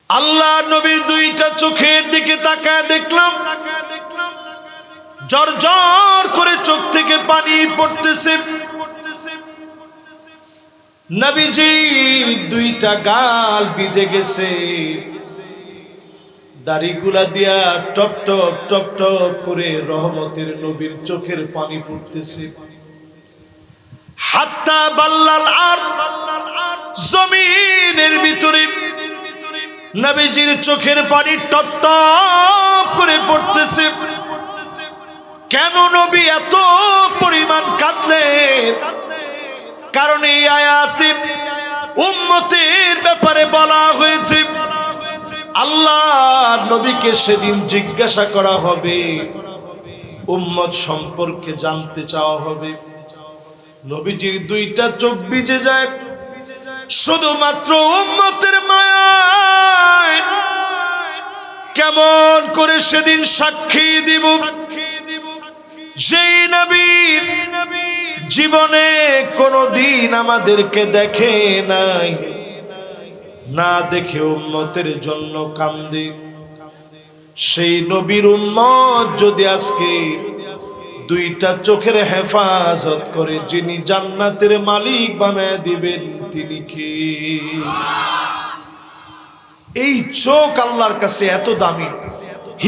আল্লাহ নবীর দুইটা চোখের দিকে তাকায় দেখলাম ঝরঝর করে চোখ থেকে পানি পড়তেছে। নবীজি দুইটা গাল ভিজে গেছে, দাড়িগুলা দিয়া টপ টপ টপ টপ করে রহমতের নবীর চোখের পানি পড়তেছে। হাত্তা বাল্লাল আর জমিনের ভিতরে নবীজির চোখের পানি টপ টপ করে পড়তেছে। কেন নবী এত পরিমাণ কাঁদলেন? কারণ এই আয়াতে উম্মতের ব্যাপারে বলা হয়েছে আল্লাহ নবীকে সেদিন জিজ্ঞাসা করা হবে, উম্মত সম্পর্কে জানতে চাওয়া হবে। নবীজির দুইটা চোখ ভিজে যায় শুধুমাত্র উম্মতের মায়ায়। কেমন করে সেদিন সাক্ষী দিব যেই নবী জীবনে কোনদিন আমাদেরকে দেখে নাই, না দেখে উম্মতের জন্য কান্দে। সেই নবীর উম্মত যদি আজকে দুইটা চোখের হেফাজত করে, যিনি জান্নাতের মালিক বানায় দিবেন তিনি কি? এই চোখ আল্লাহর কাছে এত দামি।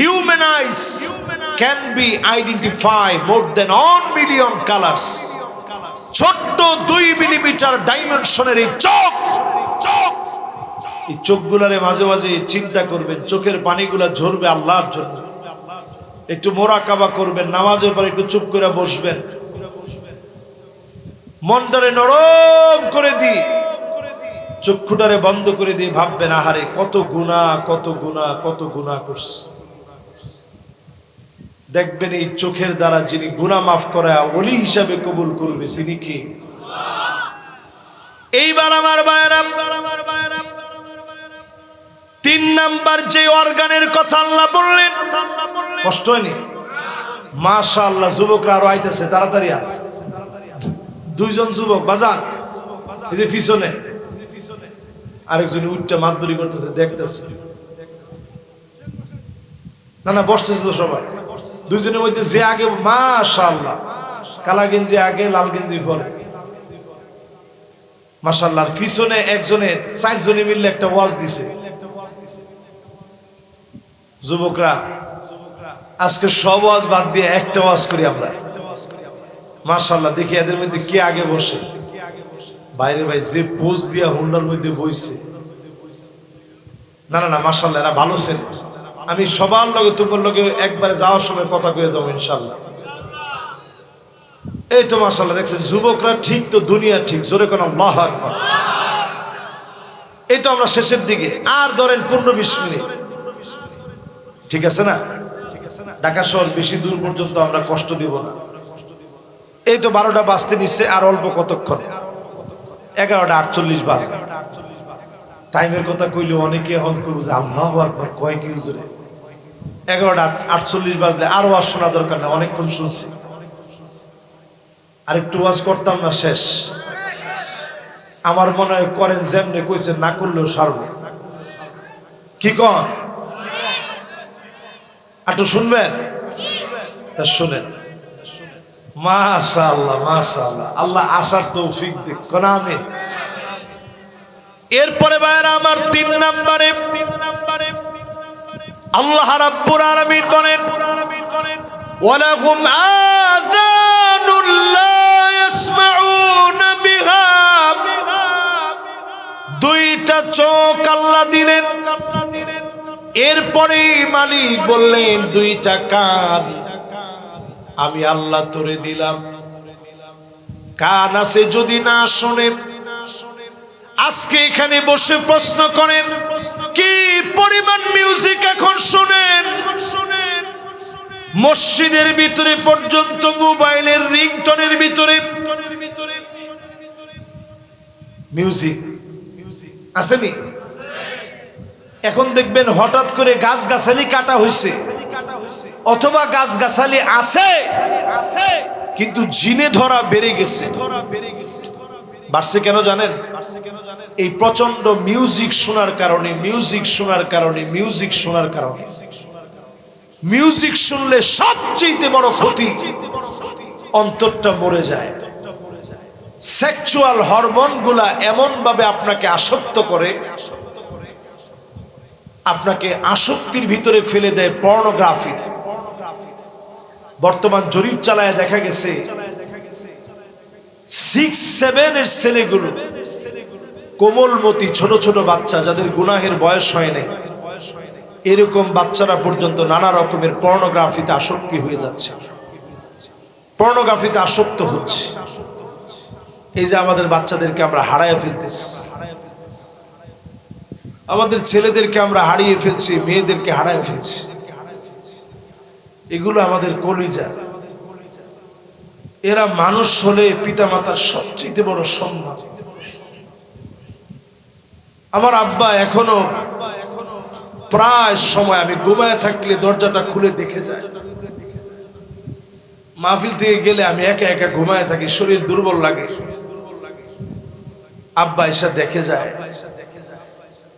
Human eyes can be identified more than 1 million colors. ছোট্ট 2 মিলিমিটার ডাইমেনশনের এই চোখ, এই চোখগুলারে মাঝে মাঝে চিন্তা করবেন, চোখের পানিগুলা ঝরবে আল্লাহর জন্য। একটু মোরাকাবা করবেন, নামাজের পর একটু চুপ করে বসবেন, মনটারে নরম করে দি, চক্ষুটারে বন্ধ করে দিয়ে ভাববেন আহারে কত গুনাহ কত গুনাহ কত গুনাহ করছে। দেখবেন এই চোখের দ্বারা যিনি গুনাহ মাফ করে ওলি হিসাবে কবুল করবে তিনি কি? এইবার আমার ভাইরা 3 নাম্বার যে অর্গানের কথা আল্লাহ বললেন, কষ্ট হয়নি? মাশাআল্লাহ, যুবকরা আরো আইতেছে, তাড়াতাড়ি আয়। 2 জন যুবক বাজান, এই যে পিছনে আরেকজন উচ্চা মাতবরি করতেছে, দেখতেছে না না, বসতেছে তো সবাই। 2 জনের মধ্যে যে আগে, মাশাআল্লাহ, কালা গেঞ্জি আগে, লাল গেঞ্জি পরে, মাশাআল্লাহ। পিছনে একজনে 4 জনে মিললে একটা ওয়াজ দিছে। যুবকরা আজকে সব ওয়াজ বাদ দিয়ে একটা ওয়াজ করি আমরা, মাশাআল্লাহ। দেখি এদের মধ্যে কে আগে বসে। বাইরে ভাই যে পোজ দিয়া হুন্ডার মধ্যে বইছে, না না না, মাশাআল্লাহ, এরা ভালো ছেলে। আমি সবার লগে তোমার লগে একবারে যাওয়ার সময় কথা কয়ে যাবো ইনশাআল্লাহ। এই তো মাশাআল্লাহ, দেখছেন যুবকরা ঠিক তো দুনিয়া ঠিক, জোরে কোন আল্লাহু আকবার। এই তো আমরা শেষের দিকে, আর ধরেন 15-20 মিনিট, ঠিক আছে না? ঢাকা শহর বেশি দূর পর্যন্ত আমরা কষ্ট দিব না। এই তো 12টা বাজতে নিচ্ছে, আর অল্প কতক্ষণ, 11টা 48 বাজে। টাইমের কথা কইলে অনেকে হন করবো যে আল্লাহু আকবার কয় কি হুজুরে, 11টা 48 বাজলে আর ওয়াজ শোনা দরকার না, অনেকক্ষণ শুনছি, আর একটু ওয়াজ করতাম না, শেষ। আমার মনে হয় করেন যেমনে কইছেন, না করলেও সারবে। কি কন? একটু শুনবেন? তা শুনেন। মাশাআল্লাহ মাশাআল্লাহ, আল্লাহ আশার তৌফিক দিক, কোন আমিন। এরপরে ভাইরা আমার 3 নম্বরে আল্লাহ রাব্বুল আলামিন বলেন, ওয়ালাহুম আযানুন লা ইয়াসমাউনা বিহা। দুইটা চোখ আল্লাহ দিলেন, এরপরে মালিক বললেন দুইটা কান আমি আল্লাহ তোরে দিলাম। কান আছে যদি না শোনে, আজকে এখানে বসে প্রশ্ন করেন কি পরিমাণ মিউজিক এখন শুনেন। মসজিদের ভিতরে পর্যন্ত মোবাইলের রিংটোনের ভিতরে মিউজিক আসেনি? এখন দেখবেন হঠাৎ করে গাছগাছালি কাটা হয়েছে, অথবা গাছগাছালি আছে কিন্তু জিনে ধরা বেড়ে গেছে। বাড়ছে কেন জানেন? এই প্রচন্ড মিউজিক শোনার কারণে মিউজিক শুনলে সবচেয়ে বড় ক্ষতি, অন্তরটা মরে যায়। সেক্সুয়াল হরমোন গুলা এমন ভাবে আপনাকে আসক্ত করে, আপনাকে আসক্তির ভিতরে ফেলে দেয় পর্নোগ্রাফি। বর্তমান জরিপ চালায় দেখা গেছে 6-7 এর ছেলেগুলো, কোমলমতি ছোট ছোট বাচ্চা যাদের গুনাহের বয়স হয় নাই, এরকম বাচ্চারা পর্যন্ত নানা রকমের পর্নোগ্রাফিতে আসক্তি হয়ে যাচ্ছে, পর্নোগ্রাফিতে আসক্ত হচ্ছে। এই যে আমাদের বাচ্চাদেরকে আমরা হারায় ফেলতেছি, আমাদের ছেলেদেরকে আমরা হারিয়ে ফেলছি, মেয়েদেরকে হারায় ফেলছি। এগুলো আমাদের কলিজা। এরা মানুষ হলে পিতামাতার সবচেয়ে বড় সম্মান। আমার আব্বা এখনো প্রায় সময় আমি ঘুমায় থাকলে দরজাটা খুলে দেখে যায়। মাহফিল থেকে গেলে আমি একা একা ঘুমায় থাকি, শরীর দুর্বল লাগে, আব্বা এসে দেখে যায়।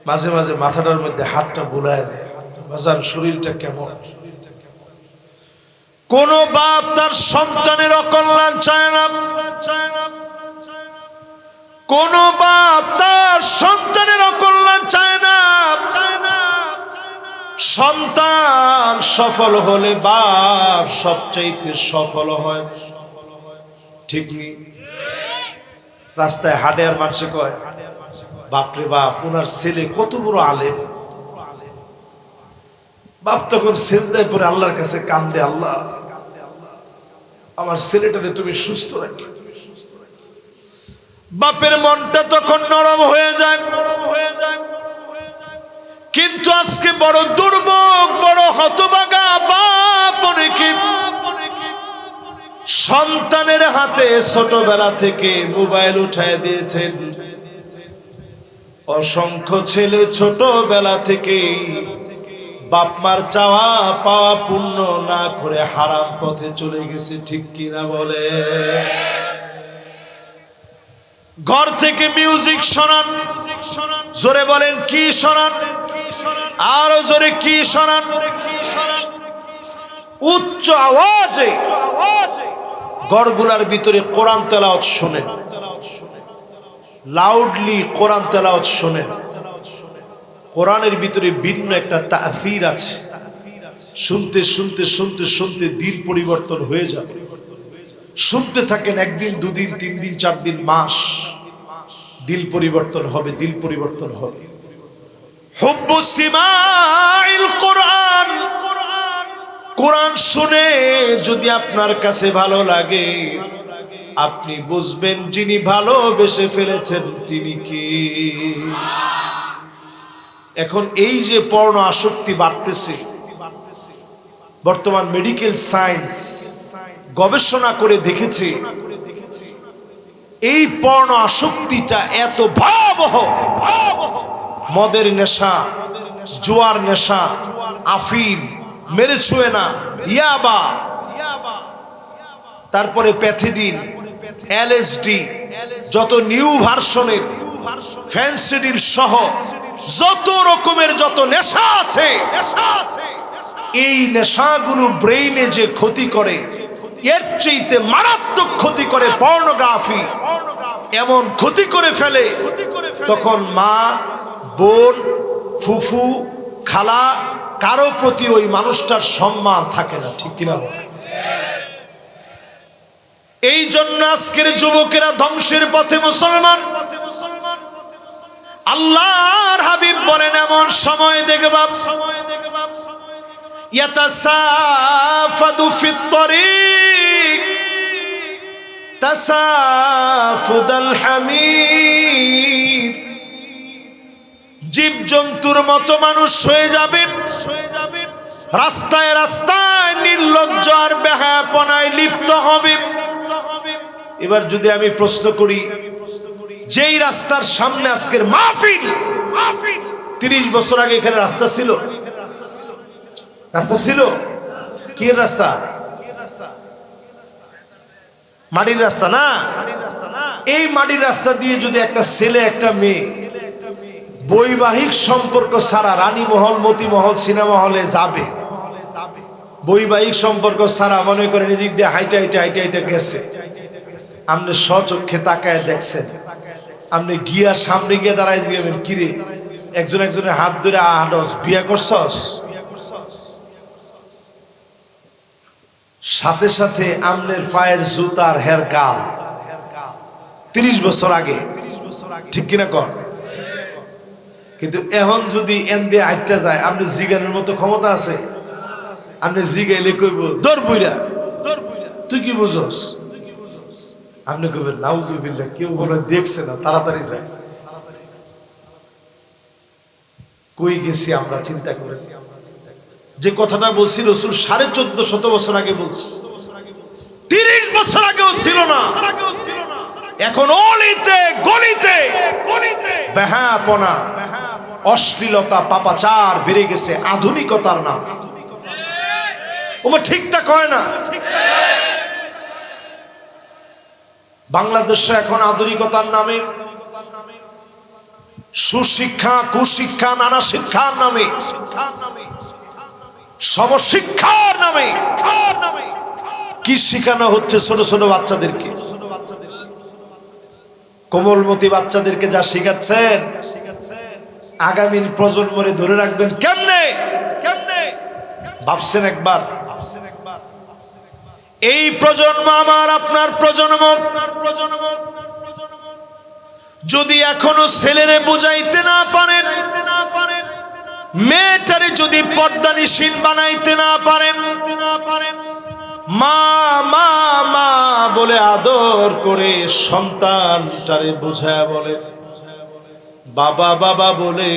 মাঝে মাঝে মাথাটার মধ্যে হাতটা বুলায় দেয়, বাজান শরীরটা কেমন। কোন বাপ তার সন্তানের অকল্যাণ চায় না, কোন বাপ তার সন্তানের অকল্যাণ চায় না। সন্তান সফল হলে বাপ সবচাইতে সফল হয়, ঠিক নেই? রাস্তায় হাঁটে আর মানুষে কয়, বাপরে বাপ, ওনার ছেলে কত বড় আলেম। বাপ তখন সেজদায় পড়ে আল্লাহর কাছে কান্দে, আল্লাহ আমার ছেলেটাকে তুমি সুস্থ রাখো। বাপের মনটা তখন নরম হয়ে যায়। কিন্তু আজকে বড় দুর্ভোগ, বড় হতভাগা বাপ অনেকে সন্তানের হাতে ছোটবেলা থেকে মোবাইল উঠায় দিয়েছেন। অসংখ্য ছেলে ছোটবেলা থেকে বাপ মার চাওয়া পাওয়া পূর্ণ না করে হারাম পথে চলে গেছে, ঠিক কিনা বলে? ঘর থেকে মিউজিক শোনান, জোরে বলেন কি শোনান, আরো জোরে কি শোনান। উচ্চ আওয়াজে ঘরগুলার ভিতরে কোরআন তেলাওয়াত শোনেন, লাউডলি কোরআন তেলাওয়াত শোনেন। কোরআনের ভিতরে ভিন্ন একটা তাসীর আছে, শুনতে শুনতে শুনতে শুনতে দিন পরিবর্তন হয়ে যাবে। শুনতে থাকেন, একদিন, দুদিন, 3 দিন, 4 দিন, মাস, দিল পরিবর্তন হবে, দিল পরিবর্তন হবে। হুব্বু সিমাইল কোরআন, কোরআন শুনে যদি আপনার কাছে ভালো লাগে, আপনি বুঝবেন যিনি ভালোবেসে ফেলেছেন তিনি কি। এখন এই যে পর্ণ আসক্তি বাড়তেছে, বর্তমান মেডিকেল সায়েন্স গবেষণা করে দেখেছে এই পর্ণ আসক্তিটা এত ভয়াবহ। মদের নেশা, জুয়ার নেশা, আফিম, মেরিজুয়ানা, ইয়াবা, তারপরে প্যাথিডিন, এলএসডি, যত নিউ ভার্সনের ফেন্সিডিল সহ যত রকমের যত নেশা আছে, এই নেশাগুলো ব্রেইনে যে ক্ষতি করে, এর চাইতে মারাত্মক ক্ষতি করে পর্নোগ্রাফি। এমন ক্ষতি করে ফেলে, তখন মা, বোন, ফুফু, খালা, কারো প্রতি ওই মানুষটার সম্মান থাকে না, ঠিক কিনা? এই জন্য আজকের যুবকেরা ধ্বংসের পথে। মুসলমান, আল্লাহর হাবিব বলেন, এমন সময় দেখবা ইয়াতাসাফাদু ফিত তরিক তাসাফুদাল হামির, জীবজন্তুর মতো মানুষ হয়ে যাবে, রাস্তায় রাস্তায় নির্লজ্জ আর বেহায়াপনায় লিপ্ত হবে। এবার যদি আমি প্রশ্ন করি, যেই রাস্তার সামনে আজকের মাহফিল, 30 বছর আগে এখানে রাস্তা ছিল? রাস্তা ছিল? কি রাস্তা? মাটির রাস্তা না, এই মাটির রাস্তা দিয়ে যদি একটা ছেলে একটা মেয়ে বৈবাহিক সম্পর্ক ছাড়া রানীমহল মতিমহল সিনেমা হলে যাবে, বৈবাহিক সম্পর্ক ছাড়া মনে করেন এদিক দিয়ে হাইটা হাইটা হাইটা হাইটা গেছে, আপনি স্বচক্ষে তাকায় দেখছেন, আপনি গিয়া সামনে গিয়ে দাঁড়ায় যাবেন, কিরে একজন একজনের হাত ধরে আহস বিয়া করছস, সাথে সাথে আমনের পায়ের জুতার হের গাল 30 বছর আগে, ঠিক কিনা কর। কিন্তু এখন যদি এন দিয়ে আইটা যায়, আপনি জিগানের মতো ক্ষমতা আছে? আপনি জিগাইলে কইব দর বুইরা, তুই কি বুঝস? আপনি কইবেন নাউজুবিল্লাহ, কেউ মনে দেখছে না, তাড়াতাড়ি যায়। কই গেছি আমরা চিন্তা করেছি, যে কথাটা বলছি রাসূল 1450 বছর আগে বলছি, 30 বছর আগেও ছিল না। এখন অলিতে গলিতে বেহাপনা, অশ্লীলতা, পাপাচার বেড়ে গেছে আধুনিকতার নাম। ওমা ঠিকঠাক হয় না। বাংলাদেশে এখন আধুনিকতার নামে, সুশিক্ষা কুশিক্ষা নানা শিক্ষার নামে, সমশিক্ষার নামে কি শিখানো হচ্ছে ছোট ছোট বাচ্চাদেরকে, কোমলমতি বাচ্চাদেরকে যা শিখাচ্ছেন, আগামীর প্রজন্মরে ধরে রাখবেন কেমনে? ভাবছেন একবার? এই প্রজন্ম আমার আপনার প্রজন্ম, যদি এখনো ছেলেরে বুঝাইতে না পারেন, মেয়েটারে যদি পর্দানিশীল বানাইতে না পারেন, মা মা মা বলে আদর করে সন্তানটারে বুঝায় বলে, বাবা বাবা বলে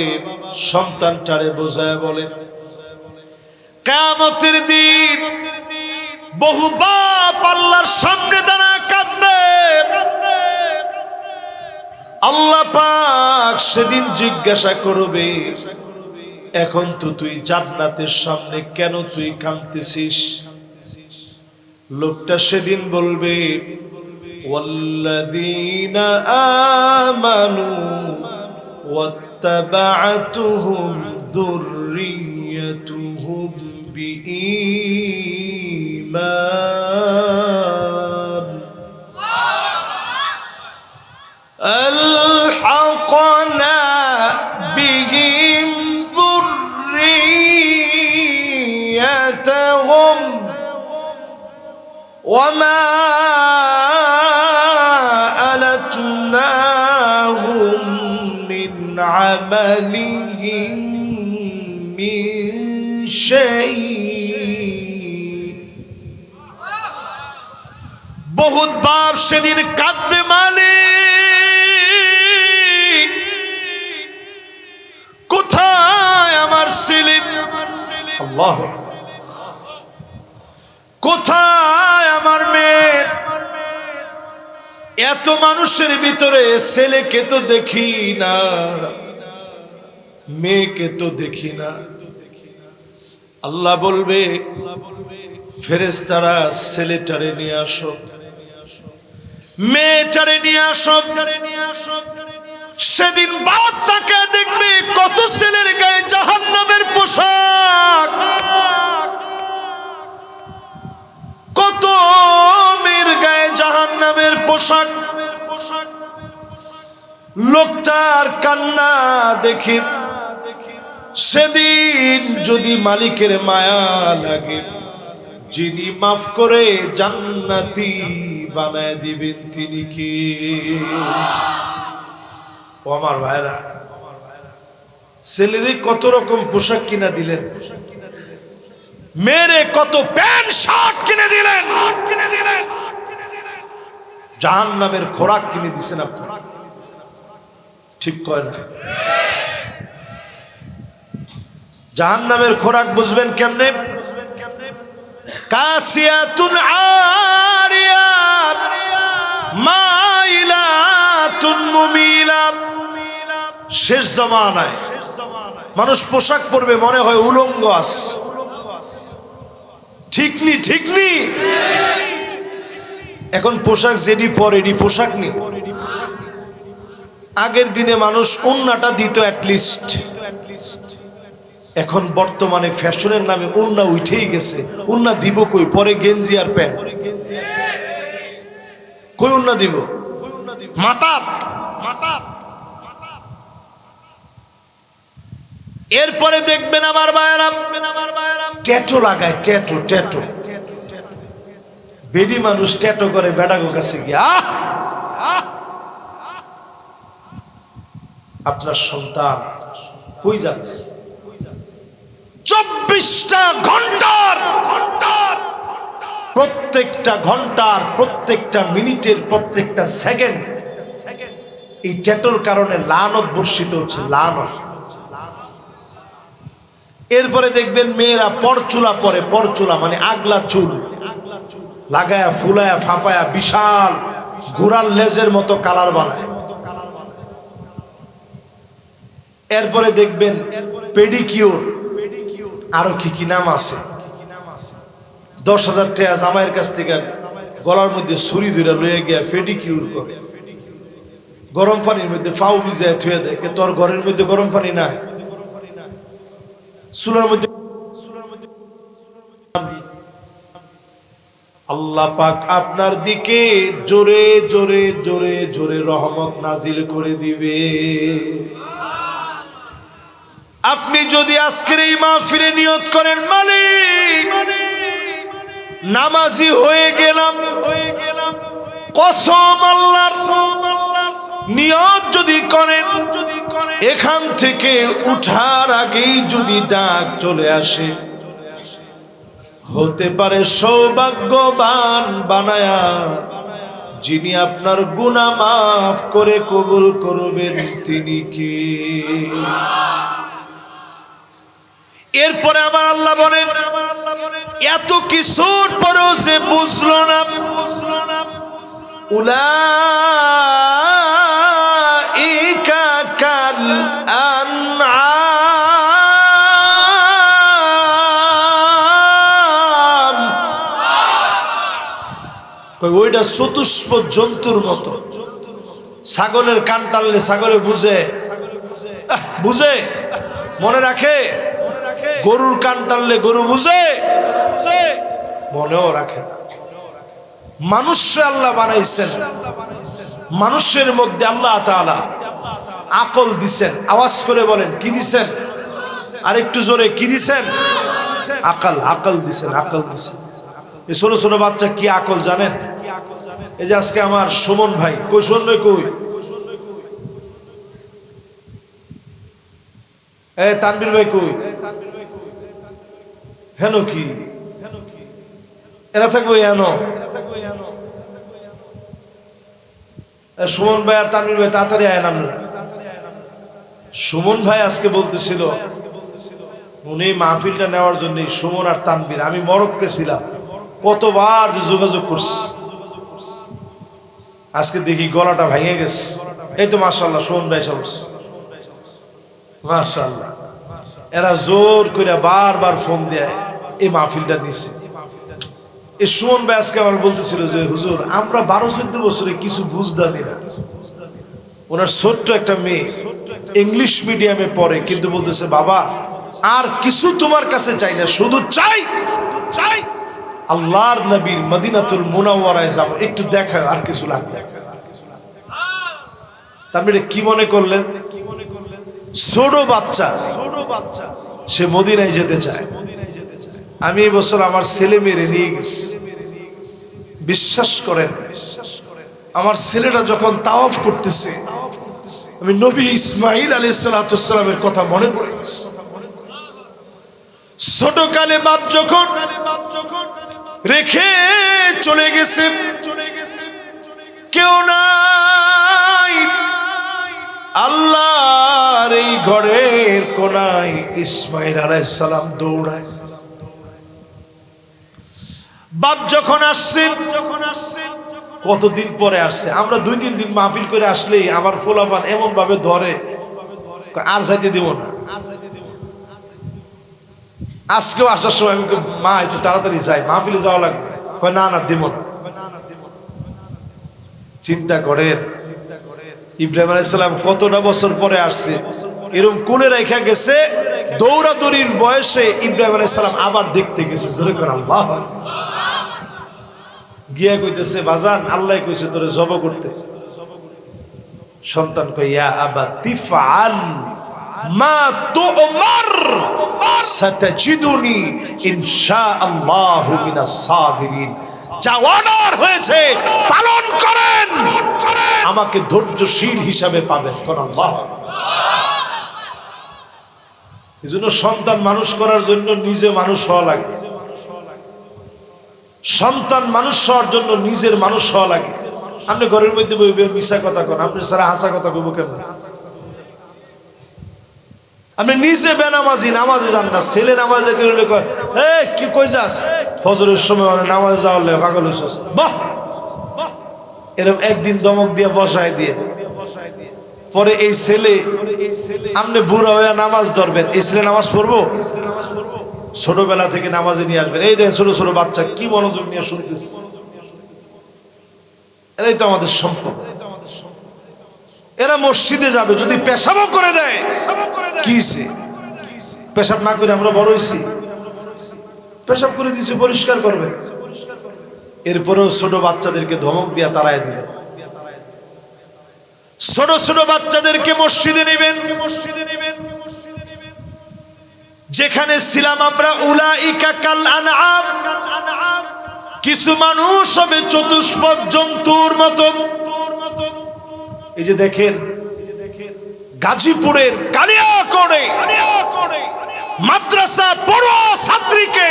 সন্তানটারে বুঝায় বলে, কিয়ামতের দিন বহু বাপ আল্লাহর সামনে দাঁড়ায় কাঁদবে। আল্লাহ পাক সেদিন জিজ্ঞাসা করবে, এখন তো তুই জান্নাতের সামনে, কেন তুই কাঁদতেছিস? লোকটা সেদিন বলবে, ওয়াল্লাযীনা আমানু ওয়াত্তাবা'তুহুম যুররিয়্যাতুহুম বিঈমান আলহাকনা বিহিম যুররিয়্যাতুহুম ওয়ামা আলাতনাহুম মিন আমালিহিম মিন শাই। বহুত বাপ সেদিন কাঁদবে, মালিক কোথায় আমার ছেলে, আল্লাহ কোথায় আমার মেয়ে? এত মানুষের ভিতরে ছেলেকে তো দেখি না, মেয়েকে তো দেখি না। আল্লাহ বলবে, ফেরেশতারা ছেলেটারে নিয়ে আসো, মেয়েটারে নিয়ে আসো। সেদিন বাপ তাকে দেখবে, কত ছেলের গায়ে জাহান্নামের পোশাক, কত মেয়ের গায়ে জাহান্নামের পোশাক। লোকটার কান্না দেখি, সেদিন যদি মালিকের মায়া লাগে, যিনি মাফ করে জান্নাতি বানায় দিবেন তিনি কি? ও আমার ভাইরা, ছেলেরে কত রকম পোশাক কিনা দিলেন, মেরে কত প্যান্ট শার্ট কিনে দিলেন, জাহান্নামের খোরাক কিনে দিছেন আপনি, ঠিক কয় না? জাহান্নামের খোরাক বুঝবেন কেমনে? কাসিয়াতুন আরিয়াত মাইলাতুন মুমিলাত। শেষ জামানায় মানুষ পোশাক পরবে মনে হয় উলঙ্গ আছে, ঠিক নি? এখন পোশাক যেটি পরে এটি পোশাক নেই। আগের দিনে মানুষ ওড়নাটা দিত অ্যাটলিস্ট, এখন বর্তমানে ফ্যাশনের নামে ওড়না উঠেই গেছে। ওড়না দিব কই? পরে গেঞ্জি আর প্যান্ট। কই ওড়না দিব? মাতাত। এরপরে দেখবেন আমার ভাইয়েরা ট্যাটু লাগায়, ট্যাটু। বেডি মানুষ ট্যাটু করে বেডাগো কাছে গিয়া, আপনার সন্তান কই যাচ্ছে? 24টা ঘন্টার প্রত্যেকটা ঘন্টার, প্রত্যেকটা মিনিটের, প্রত্যেকটা সেকেন্ড এই ট্যাটুর কারণে লানত বর্ষিত হচ্ছে, লানত। এরপরে দেখবেন মেয়েরা পরচুলা পরে, পরচুলা মানে আগলা চুল লাগায়া ফুলায়া ফাঁপায়া বিশাল ঘোড়ার লেজের মতো কালার বানায়। এরপরে দেখবেন পেডিকিউর, আরো কি নাম আছে। 10,000 টাকা জামাইয়ের কাছ থেকে গলার মধ্যে ছুরি ধরে লয়ে গিয়া পেডিকিউর করে, গরম পানির মধ্যে ফাউ ভিজায় থুয়ে দেয়। তোর ঘরের মধ্যে গরম পানি নাই, চুলার মধ্যে। আল্লাহ পাক আপনার দিকে জোরে জোরে জোরে জোরে রহমত নাজিল করে দিবে। আপনি যদি আজকের এই মাহফিলে নিয়ত করেন, মালিক নামাজি হয়ে গেলাম, কসম আল্লাহর, নিয়ত যদি করেন, এখান থেকে উঠার আগেই যদি ডাক চলে আসে, হতে পারে সৌভাগ্যবান বানায়া যিনি আপনার গুনাহ মাফ করে কবুল করবেন তিনি কে? এরপরে আমার আল্লাহ বলেন, এত কিছুর পরেও যে বুঝলো না, উলাইকা কাল আনআম, ওইটা চতুষ্প জন্তুর মতো। ছাগলের কান টানলে ছাগলে বুঝে, মনে রাখে। গরুর কান টানলে গরু বুঝে, মনেও রাখে না। মানুষে আল্লাহ বানাইছেন, মানুষের মধ্যে আল্লাহ তাআলা আকল দিছেন। আওয়াজ করে বলেন কি দিছেন? আর একটু জোরে কি দিছেন? আকল দিছেন, আকল দিছেন। এই ছোট ছোট বাচ্চা কি আকল জানেন? এই যে আজকে আমার সুমন ভাই, কই সুমন ভাই কই? তানবীর ভাই কই? হেন কি এরা থাকবো? সুমন ভাই আর তানবীর ভাই তাড়াতাড়ি আয় নামলেন। সুমন ভাই আজকে বলতেছিল উনি মাহফিলটা নেওয়ার জন্য, সুমন আর তানবীর, আমি মরক্কো ছিলাম, কতবার যে যোগাযোগ করছি, আজকে দেখি গলাটা ভেঙে গেছে। এই তো মাশাআল্লাহ সুমন ভাই সব মাশাআল্লাহ, এরা জোর করে বারবার ফোন দেয় এই মাহফিলটা নিচ্ছে। এই সুমন ভাই আজকে আমার বলতেছিল যে হুজুর আমরা 12-14 বছরে কিছু বুঝতামই না। ওনার ছোট্ট একটা মেয়ে ইংলিশ মিডিয়ামে পড়ে, কিন্তু বলতেছে বাবা আর কিছু তোমার কাছে চাই না, শুধু চাই আল্লাহর নবীর মদিনাতুল মুনাওয়ারায় যাব, একটু দেখা, আর কিছু লাগবে। তারপরে কি মনে করলেন? ছোট বাচ্চা সে মদিনায় যেতে চায়। আমি এই বছর আমার ছেলে মেয়ে নিয়ে গেছি। বিশ্বাস করেন, আমার ছেলেটা যখন তাওয়াফ করতেছে, আমি নবী ইসমাঈল আলাইহিস সালামের কথা মনে পড়ে গেছে। ছোটকালে বাপ যখন রেখে চলে গেছে, কেউ নাই, আল্লাহর এই ঘরের কোনায় ইসমাঈল আলাইহিস সালাম দৌড়ায়। বাপ যখন আসছে, কতদিন পরে আসছে, আমরা 2-3 দিন মাহফিল করে আসলেই আমার ফোলাপান এমন ভাবে ধরে, আর যাইতে দিব না। আজকেও আসার সময় আমি মা একটু তাড়াতাড়ি যাই, মাহফিলে যাওয়া লাগবে, না দিব না। চিন্তা করেন ইব্রাহিম আলাইহিস সালাম কতটা বছর পরে আসছে, এরকম কোলে রেখা গেছে, দৌড়াদৌড়ির বয়সে ইব্রাহিম আলাইহিস সালাম আবার দেখতে গেছে। জোরে করে আল্লাহ গিয়া কইতেছে, বাজান আল্লাহ কইছে তোরে জব করতে। সন্তান কই, ইয়া আবা তিফআল মা তু'মার সাতাজিদুনি ইনশাআল্লাহু মিনাস সাবিরিন। যা অর্ডার হয়েছে পালন করেন, আমাকে ধৈর্যশীল হিসাবে পাবেন। কোন আল্লাহ। এজন্য সন্তান মানুষ করার জন্য নিজে মানুষ হওয়া লাগে। সন্তান মানুষ হওয়ার জন্য নিজের মানুষ হওয়া লাগে। আপনি ঘরের মধ্যে বইবেন মিশা কথা কন, আপনি সারা হাসা কথা কইব কেমন? আপনি নিজে বেনামাজি, নামাজে যান না, ছেলে নামাজ যাইতে হলে কয়, এই কি কই যাস? ফজরের সময় নামাজে যাওয়ার লে পাগল হইছস। বাহ, এরকম একদিন দমক দিয়ে বসায় দিয়ে, পরে এই ছেলে আপনি বুড়া হয়ে নামাজ ধরবেন, এই ছেলে নামাজ পড়বো? ছোটবেলা থেকে নামাজে নিয়ে আসবেন। এই দেখেন ছোট ছোট বাচ্চা কি মনোযোগ নিয়ে শুনতেছে। এরাই তো আমাদের সম্পদ। এরা মসজিদে যাবে, যদি পেশাবও করে দেয় কি হইছে? পেশাব না করে আমরা বড় হইছি? পেশাব করে দিয়েছে, পরিষ্কার করবে। এরপরেও ছোট বাচ্চাদেরকে ধমক দিয়া তাড়ায় দিবেন। ছোট ছোট বাচ্চাদেরকে মসজিদে নেবেন। যেখানে ছিলাম আমরা, উলাইকা কাল আনআম, কিছু মানুষ হবে চতুষ্পদ জন্তুর মতো। এই যে দেখেন গাজীপুরের কালিয়াকোটে মাদ্রাসা পড়ুয়া ছাত্রীকে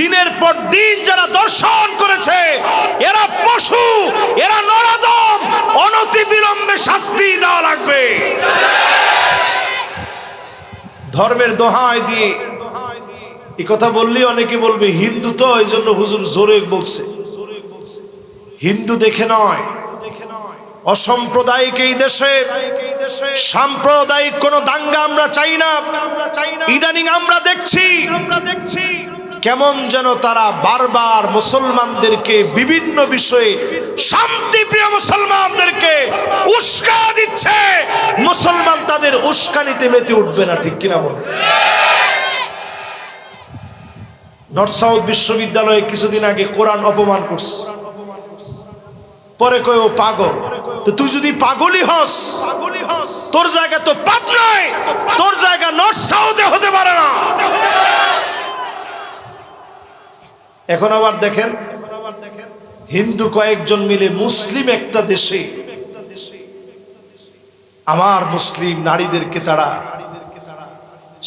দিনের পর দিন যারা দর্শন করেছে, এরা পশু, এরা নরাধম, অনতিবিলম্বে শাস্তি দেওয়া লাগবে। ধর্মের দোহাই দিয়ে এই কথা বললে অনেকে বলবে হিন্দু তো এই জন্য হুজুর জোরে বলছে। হিন্দু দেখে নয়, অসাম্প্রদায়িক এই দেশে সাম্প্রদায়িক কোন দাঙ্গা আমরা চাই না। ইদানিং আমরা দেখছি কেমন যেন তারা বারবার মুসলমানদেরকে বিভিন্ন বিষয়ে, শান্তিপ্রিয় মুসলমানদেরকে উস্কা দিচ্ছে। মুসলমান তাদের উস্কানিতে মেতে উঠবে না, ঠিক কিনা বলে? নর্থ সাউথ বিশ্ববিদ্যালয়ে কিছুদিন আগে কোরআন অপমান করছে, পরে কয় ও পাগল। তো তুই যদি পাগলই হস, তোর জায়গা তো পাপ নয়, তোর জায়গা নর্থ সাউথে হতে পারে না। এখন আবার দেখেন হিন্দু কয়েকজন মিলে মুসলিম একটা দেশে আমার মুসলিম নারীদেরকে তারা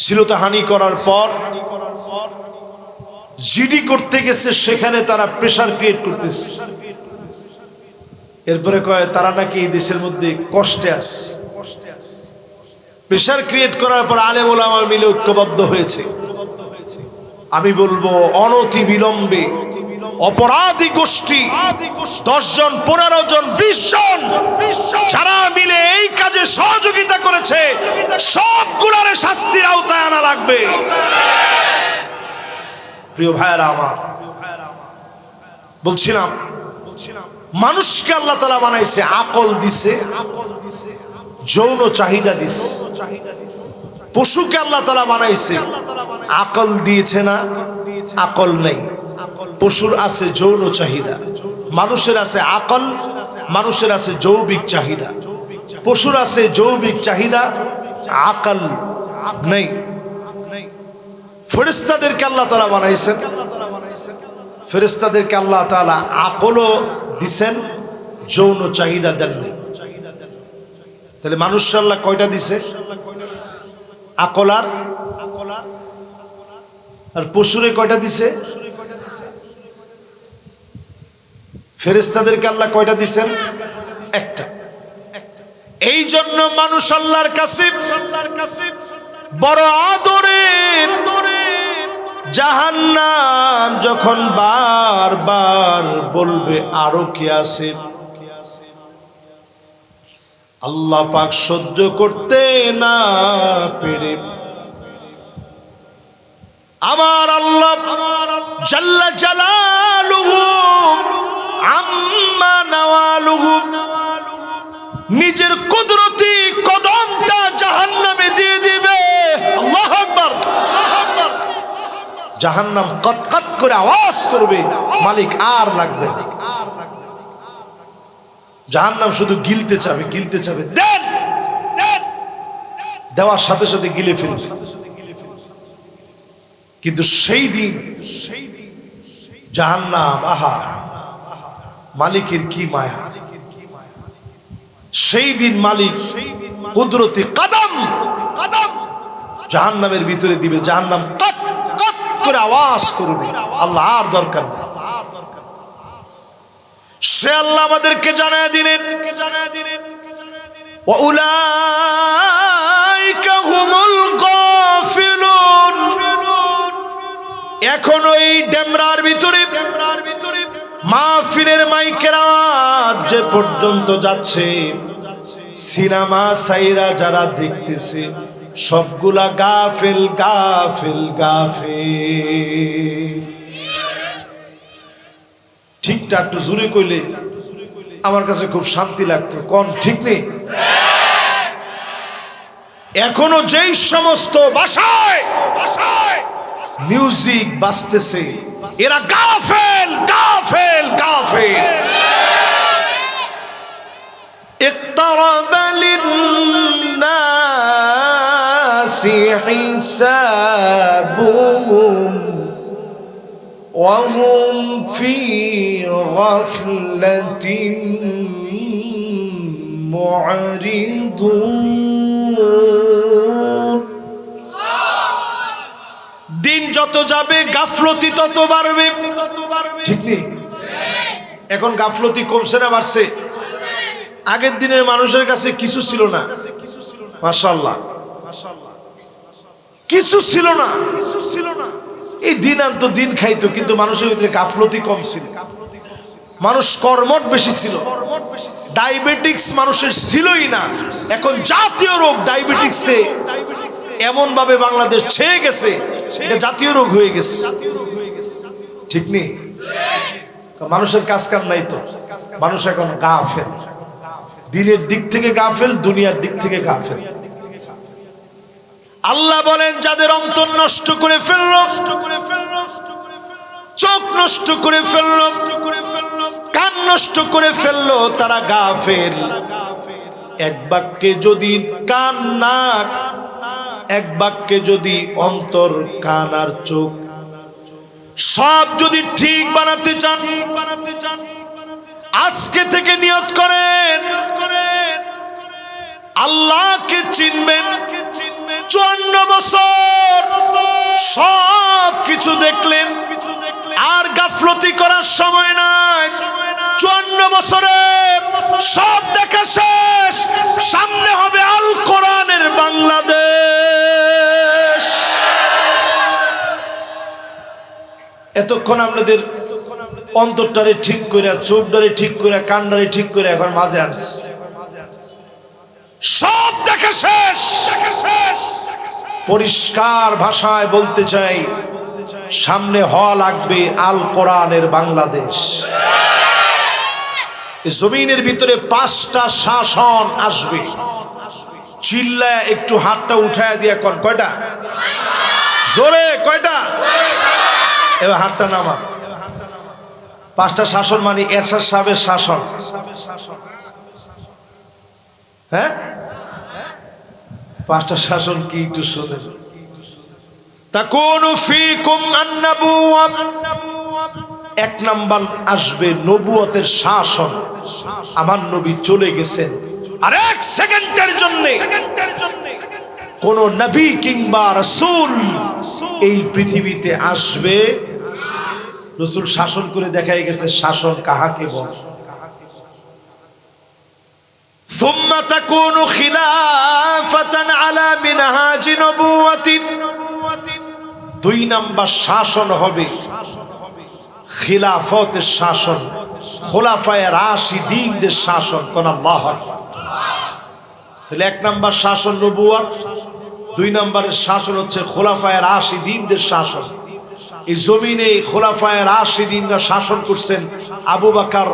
শ্লীলতাহানি করার পর জিডি করতে গেছে, সেখানে তারা প্রেসার ক্রিয়েট করতেছে। এরপরে কয় তারা নাকি এই দেশের মধ্যে কষ্টে আছে। প্রেসার ক্রিয়েট করার পর আলেম ওলামা মিলে ঐক্যবদ্ধ হয়েছে। আমি বলবো অনতি বিলম্বে অপরাধী গোষ্ঠী 10 জন, 15 জন, 20 জন যারা মিলে এই কাজে সহযোগিতা করেছে, সবগুলোর শাস্তির আওতায় আনা লাগবে। প্রিয় ভাইরা আমার, বলছিলাম মানুষকে আল্লাহ তাআলা বানাইছে, আকল দিছে, যৌন চাহিদা দিছে। পশুকে আল্লাহ তাআলা বানাইছে, আকল দিয়েছে না? আকল নেই। পশুর আছে যৌন চাহিদা, মানুষের আছে আকল, মানুষের আছে যৌবিক চাহিদা। পশুর আছে যৌবিক চাহিদা, আকল নেই। ফেরেশতাদেরকে আল্লাহ তাআলা বানাইছেন, ফেরেশতাদেরকে আল্লাহ তাআলা আকলও দিছেন, যৌন চাহিদা দেননি। তাহলে মানুষের আল্লাহ কয়টা দিছে? আকল আর পশুরে কয়টা দিছে? ফেরেশতাদেরকে আল্লাহ কয়টা দিছেন? একটা। এই জন্য মানুষ আল্লাহর কাছে বড় আদরের। জাহান্নাম যখন বারবার বলবে আরো কে আছে, আল্লাহ পাক সহ্য করতে না পেরে আমার আল্লাহ জাল্লা জালালুহু আম্মা ইম্মা নাওয়ালুহু, নিজের কুদরতি কদমটা জাহান্নামে দিয়ে দিবে। আল্লাহু আকবার, আল্লাহু আকবার। জাহান্নাম কতকত করে আওয়াজ করবে, মালিক আর লাগবে না। জাহান্নাম শুধু গিলতে চাবে, গিলতে চাবে, দেন দেন, দেওয়ার সাথে সাথে গিলে ফেলবে। কিন্তু সেই দিন জাহান্নাম, আহা মালিকের কি মায়া। সেই দিন মালিক কুদরতি কদম জাহান্নামের ভিতরে দিবে, জাহান্নাম কত কত করে আওয়াজ করবে। আল্লাহ আর দরকার নেই। সে আল্লাহ আমাদেরকে জানায় দিলেন, ওয়া উলাইকা হুমুল গাফিলুন। এখন ওই ডেমরার ভিতরে মাহফিলের মাইকের আওয়াজ যে পর্যন্ত যাচ্ছে, সিনেমা সাইরা যারা দেখতেছে সবগুলা গাফেল গাফেল গাফেল। ঠিকটা একটু জোরে কইলে আমার কাছে খুব শান্তি লাগতো। কোন ঠিক নেই? এখনো যেই সমস্ত ভাষায় মিউজিক বাজতেছে, এরা গাফেল গাফেল গাফেল। ইকতারাবা লিন-নাসি হিসাবুহুম ওয়া হুম ফি গাফলাতিন মু'রিদুন। দিন যত যাবে গাফলতি তত বাড়বে, ঠিক নেই? এখন গাফলতি কমছে না বাড়ছে? আগের দিনের মানুষের কাছে কিছু ছিল না, মাশাআল্লাহ, কিছু ছিল না, এই দিন আনতো দিন খাইতো, কিন্তু মানুষের ভিতরে গাফলতি কম ছিল। মানুষ কর্মঠ বেশি ছিল, ডায়াবেটিক্স মানুষের ছিলই না। এখন জাতীয় রোগ ডায়াবেটিক্সে এমন ভাবে বাংলাদেশ ছেয়ে গেছে, এটা জাতীয় রোগ হয়ে গেছে, ঠিক নেই? মানুষের কাজ কাম নাই তো, মানুষ এখন গাফেল, দিনের দিক থেকে গাফেল, দুনিয়ার দিক থেকে গাফেল। আল্লাহ বলেন যাদের অন্তর নষ্ট করে ফেললো, চোখ নষ্ট করে ফেললো, কান নষ্ট করে ফেললো, তারা গাফেল। এক বাক্যে যদি কান নাক, এক বাক্যে যদি অন্তর কান আর চোখ সব যদি ঠিক বানাতে চান, আজকে থেকে নিয়ত করেন আল্লাহকে চিনবেন। 54 বছর সব কিছু দেখলেন, আর গাফলতি করার সময় নাই। 54 বছরে সব দেখা শেষ, সামনে হবে আল কোরআনের বাংলাদেশ। এতক্ষণ আপনাদের অন্তরটারে ঠিক করে, চোখটারে ঠিক করে, কানটারে ঠিক করে এখন মাঝে আনছে, সব দেখা শেষ। পরিষ্কার ভাষায় বলতে চাই, সামনে হওয়া লাগবে আল কোরআনের বাংলাদেশ। জমিনের ভিতরে 5টা শাসন আসবে। চিল্লায় একটু হাতটা উঠায় দিয়ে কোন কয়টা? জোরে কয়টা? এবার হাতটা নামা। 5টা শাসন মানে এরশাদ সাহেবের শাসন, হ্যাঁ? 5টা শাসন কি একটু শোনেন। তাকুনু ফীকুম আন-নাবুওয়া, 1 নাম্বার আসবে নবুয়তের শাসন। আমার নবী চলে গেছেন, আর 1 সেকেন্ডের জন্য কোন নবী কিংবা রাসূল এই পৃথিবীতে আসবে। রাসূল শাসন করে দেখাই গেছে শাসন কাহাকে বলে। ثم تكون خلافة على منهاج نبوة। 2 নাম্বার শাসন হবে খিলাফতের শাসন, খোলাফায়ে রাশিদিনদের শাসন। কোন আল্লাহু আকবার। তাহলে 1 নাম্বার শাসন নবুয়ত, 2 নাম্বারের শাসন হচ্ছে খোলাফায়ে রাশিদিনদের শাসন। এই জমিনে খোলাফায়ে রাশিদিনরা শাসন করছেন। আবু বকর,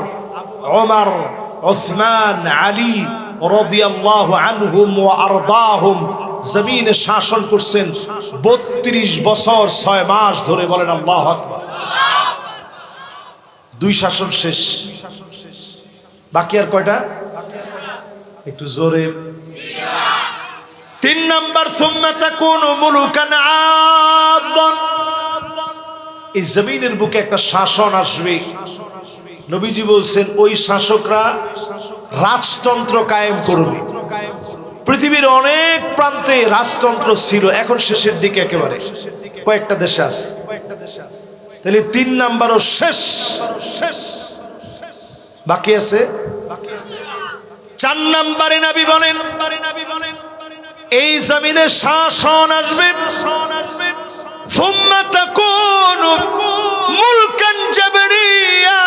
ওমর, উসমান, আলী রাদিয়াল্লাহু আনহুম ওয়া আরদাহুম জমিনে শাসন করছেন 32 বছর 6 মাস ধরে। বলেন আল্লাহু আকবার। 2 শাসন শেষ, বাকি আর কয়টা? একটু জোরে। 3 নাম্বার, সুম্মা তাকুনু মুলুকান আদন। এই জমিনের বুকে একটা শাসন আসবে, নবীজি বলছেন ওই শাসকরা রাজতন্ত্র কায়েম করবে। পৃথিবীর অনেক প্রান্তে রাজতন্ত্র ছিল, এখন শেষের দিকে একেবারে কয়েকটা দেশে আছে। তাহলে 3 নাম্বারও শেষ, বাকি আছে 4 নাম্বারে নবী বলেন এই জমিনে শাসন আসবে, সুম্মা তাকুনু মুলকান জাবরিয়া।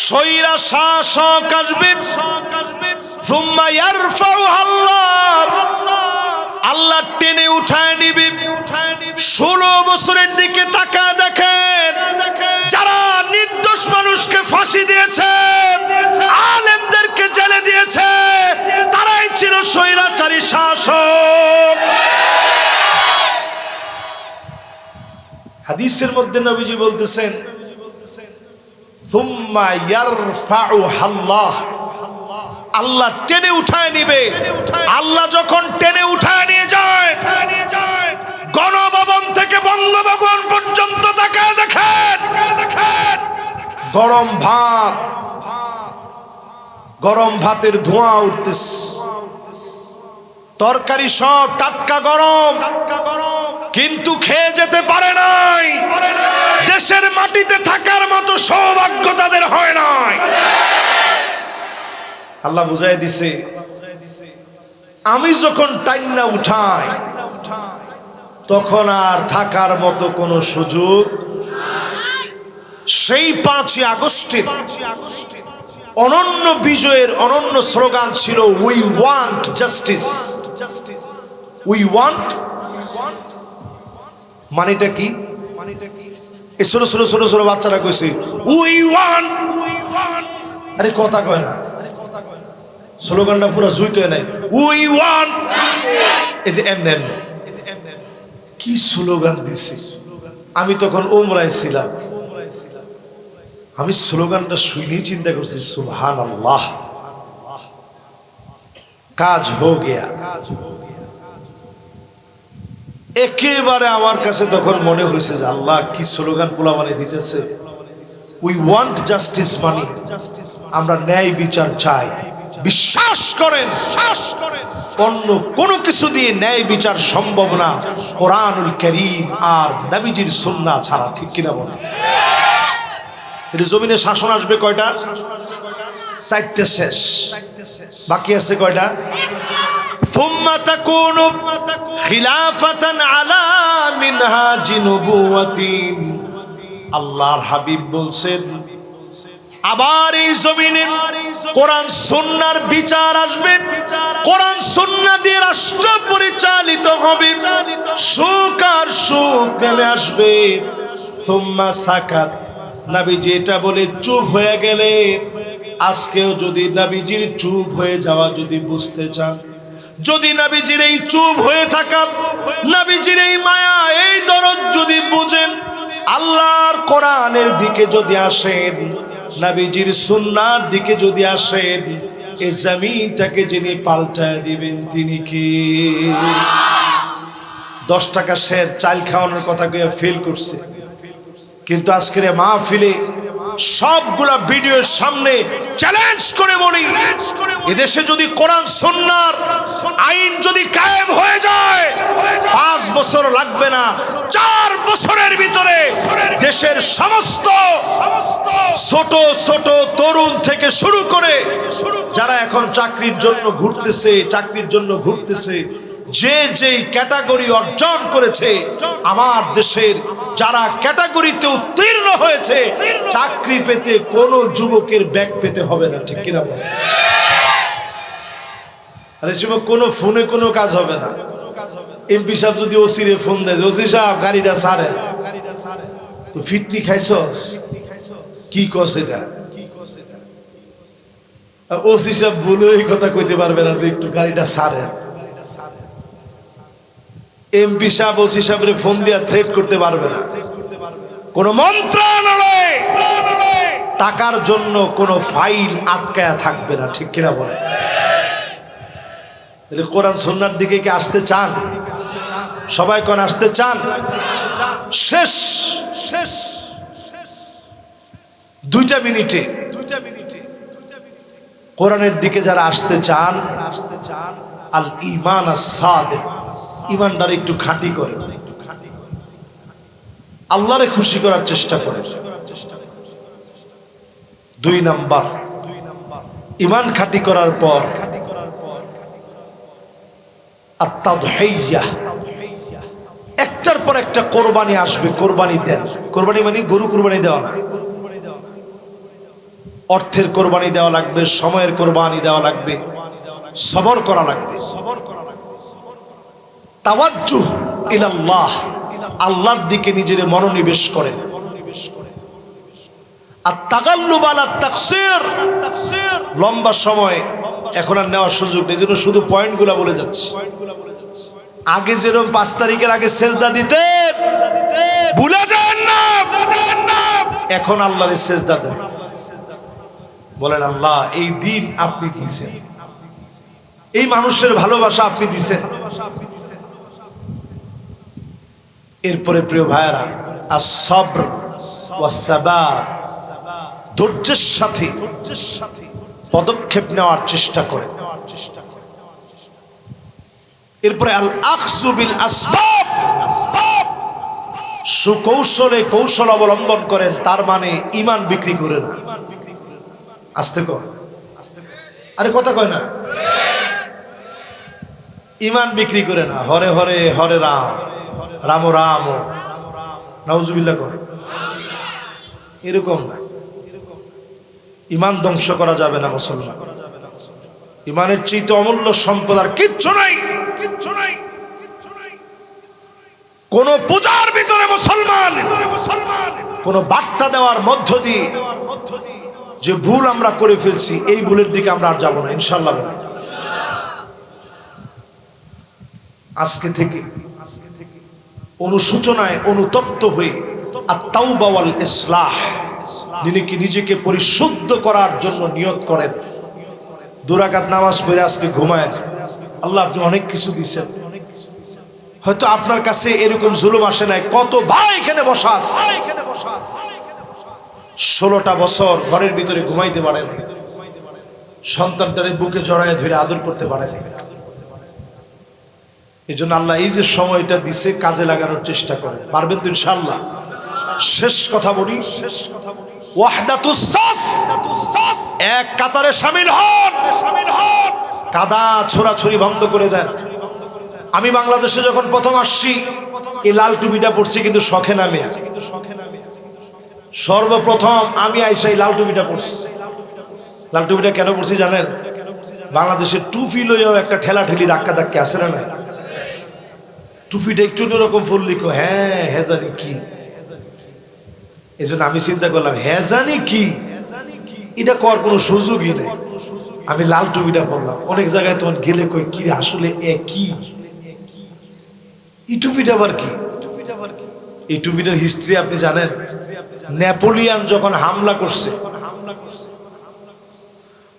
স্বৈরা শাসক আসবে, সুম্মা ইয়ারফাউহা আল্লাহ। আল্লাহ টেনে উঠায় নিবে। 16 বছরের দিকে তাকায় দেখেন, যারা নির্দোষ মানুষকে ফাঁসি দিয়েছে, আলেমদেরকে জেলে দিয়েছে, তারাই ছিল স্বৈরাচারী শাসক। হাদিসের মধ্যে নবীজি বলতেছেন সুম্মা ইয়ারফাউহা আল্লাহ। আল্লাহ টেনে উঠায় নিবে। আল্লাহ যখন টেনে উঠায় নিয়ে যায়, গণভবন থেকে বঙ্গভবন পর্যন্ত তাকায় দেখেন, গরম ভাত, গরম ভাতের ধোঁয়া উঠতেছে, তরকারি সব টাটকা গরম, কিন্তু খেয়ে যেতে পারে নাই। দেশের মাটিতে থাকার মতো সৌভাগ্য তাদের হয় নাই। আল্লাহ বুঝাই দিছে, আমি যখন টাইনা উঠাই তখন আর থাকার মতো কোনো সুযোগ। সেই 5ই আগস্টের অনন্য বিজয়ের অনন্য স্লোগান ছিল we want justice. We want মানেটা কি? এই ছোট ছোট ছোট ছোট বাচ্চারা কইছে উই ওয়ান্ট। আরে কথা কয় না, স্লোগানটা পুরো জুইতে নাই। উই ওয়ান্ট, এই যে এমনে এমনে কি স্লোগান দিছে। আমি তখন উমরায় ছিলাম, আমি স্লোগানটা শুনে চিন্তা করছি সুবহানাল্লাহ, কাজ হো গিয়া। একেবারে আমার কাছে তখন মনে হয়েছে যে আল্লাহ কি স্লোগান পোলা মানে দিতেছে। উই ওয়ান্ট জাস্টিস মানে আমরা ন্যায় বিচার চাই। বিশ্বাস করেন, অন্য কোনো কিছু দিয়ে ন্যায় বিচার সম্ভব না কোরআনুল কারীম আর নবীজির সুন্নাহ ছাড়া। ঠিক কিনা বলেন? এটা জমিনে শাসন আসবে কয়টা? 4টে শেষ, বাকি আছে কয়টা? সুম্মা তাকুনু খিলাফাতান আলা মিনহাজি নবুওয়াতিন। আল্লাহর হাবিব বলছেন আবার এই জমিনে কোরআন সুন্নাহর বিচার আসবে। কোরআন সুন্নাহ দিয়ে রাষ্ট্র পরিচালিত হবে, সুখ আর সুখ নেমে আসবে। সুম্মা সাকাত, নবীজি এটা বলে চুপ হয়ে গেলে, আজকেও যদি নবীজির চুপ হয়ে যাওয়া যদি বুঝতে চান, যদি নবীজির এই চুপ হয়ে থাকা, নবীজির এই মায়া, এই দরদ যদি বুঝেন, আল্লাহর কোরআনের দিকে যদি আসেন, নবীজির সুন্নাহর দিকে যদি আসেন, এই জমিনটাকে যিনি পাল্টায় দিবেন তিনি কি? 10 টাকা শের চাল খাওয়ানোর কথা কয়ে ফেল করছে, কিন্তু আজকের মাহফিলে সবগুলা ভিডিওর সামনে চ্যালেঞ্জ করে বলি, এদেশে যদি কোরআন সুন্নাহর আইন যদি কায়েম হয়ে যায়, 5 বছর লাগবে না, 4 বছরের ভিতরে দেশের সমস্ত ছোট ছোট তরুণ থেকে শুরু করে যারা এখন চাকরির জন্য ঘুরতেছে, যে যেই ক্যাটাগরি অর্জন করেছে, আমার দেশের যারা ক্যাটাগরিতে উত্তীর্ণ হয়েছে, চাকরি পেতে কোনো যুবকের ব্যাগ পেতে হবে না। ঠিক কিনা বলেন? আরে যুবক, কোনো ফোনে কোনো কাজ হবে না। এমপি সাহেব যদি ওসিরে ফোন দেয়, ওসি সাহেব গাড়িটা ছাড়ে, ফিটনি খাইছস কি কস এটা? ওসি সাহেব বলে এই কথা কইতে পারবে না যে একটু গাড়িটা ছাড়েন। এমপি সাহেব ওসি সাহেবের ফোন দিয়া থ্রেট করতে পারবে না। কোন মন্ত্রণালয়ে টাকার জন্য কোন ফাইল আটকায়া থাকবে না, ঠিক কিনা বলে? কোরআন সুন্নাহর দিকে কি আসতে চান? সবাই কোন আসতে চান? শেষ শেষ 2 মিনিটে কোরআনের দিকে যারা আসতে চান, আল ঈমান আস-সাদিক, ঈমানদার একটু খাঁটি করে, আল্লাহরে খুশি করার চেষ্টা করে। 2 নাম্বার, ঈমান খাঁটি করার পর আত-তাদহিয়া, একটার পর একটা কোরবানি আসবে। কোরবানি দেন। কোরবানি মানে গরু কোরবানি দেওয়া না, অর্থের কোরবানি দেওয়া লাগবে, সময়ের কোরবানি দেওয়া লাগবে, সবর করা লাগবে। তাওয়াজ্জুহ ইলাল্লাহ, আল্লাহর দিকে নিজের মনোনিবেশ করেন। আর তাগাল্লুব আলা তাকসির, লম্বা সময় এখন আর নেওয়ার সুযোগ নেই, যেন শুধু পয়েন্টগুলো বলে যাচ্ছে। আগে যেরকম 5 তারিখের আগে সেজদা দিতেন, ভুলে যান না, এখন আল্লাহর সেজদা দেন। বলেন আল্লাহ এই দিন আপনি দিয়েছেন, এই মানুষের ভালোবাসা আপনি দিয়েছেন। এরপরে প্রিয় ভাইরা, আস-সাবর ওয়াস সাবাত, ধৈর্যের সাথে পদক্ষেপ নেওয়ার চেষ্টা করেন। এরপরে আল আখযু বিল আসবাব, সুকৌশলে কৌশল অবলম্বন করেন। তার মানে ঈমান বিক্রি করে না। আস্তে কর, আরে কথা কয় না। ঈমান বিক্রি করে না। হরে হরে হরে রাম, রাম রাম নাউজুবিল্লাহ কর, এরকম না। ঈমান ধ্বংস করা যাবে না মুসলমান। ঈমানের চেয়ে অমূল্য সম্পদ আর কিচ্ছু নাই, কিচ্ছু নাই। কোন পূজার ভিতরে মুসলমান কোন বার্তা দেওয়ার মধ্য দিয়ে যে ভুল আমরা করে ফেলছি, এই ভুলের দিকে আমরা আর যাবো না ইনশাআল্লাহ। আজকে থেকে অনুশোচনায় অনুতপ্ত হয়ে আত-তাওবা ওয়াল ইসলাহ, নিজেকে পরিশুদ্ধ করার জন্য নিয়ত করেন। 2 রাকাত নামাজ পড়ে আজকে ঘুমায়। আল্লাহ আপনি অনেক কিছু দিয়েছেন, হয়তো আপনার কাছে এরকম জুলুম আসে নাই। কত ভাই এখানে বসা আছে, 16টা বছর ঘরের ভিতরে ঘুমাইতে পারে না, সন্তানটারে বুকে জড়ায় ধরে আদর করতে পারে না। এই জন্য আল্লাহ এই যে সময়টা দিছে কাজে লাগানোর চেষ্টা করে। পারবেন তো ইনশাআল্লাহ? শেষ কথা বলি, ওয়াহদাতুস সাফ, এক কাতারে শামিল হন, কাদা ছোড়াছুরি বন্ধ করে দেন। আমি বাংলাদেশে যখন প্রথম আসছি, এই লাল টুপিটা পরছি কিন্তু শখে নামে। সর্বপ্রথম আমি আইসা এই লাল টুপিটা পরছি। লাল টুপিটা কেন পরছি জানেন? বাংলাদেশের টুপি লইয়াও একটা ঠেলা ঠেলি ধাক্কা ধাক্কা আছে না নাই? টুপিটা একটু অন্যরকম ফুললি, হ্যাঁ হ্যাঁ জানি কি। এই জন্য আমি চিন্তা করলাম, হ্যাঁ জানি কি, এটা কর কোনো সুযোগই নেই। আমি লাল টুপিটা পরলাম। অনেক জায়গায় তখন গেলে কই কি আসলে কি এই টুপিটা আবার কি? এই টুপিটার হিস্ট্রি আপনি জানেন? নেপোলিয়ান যখন হামলা করছে,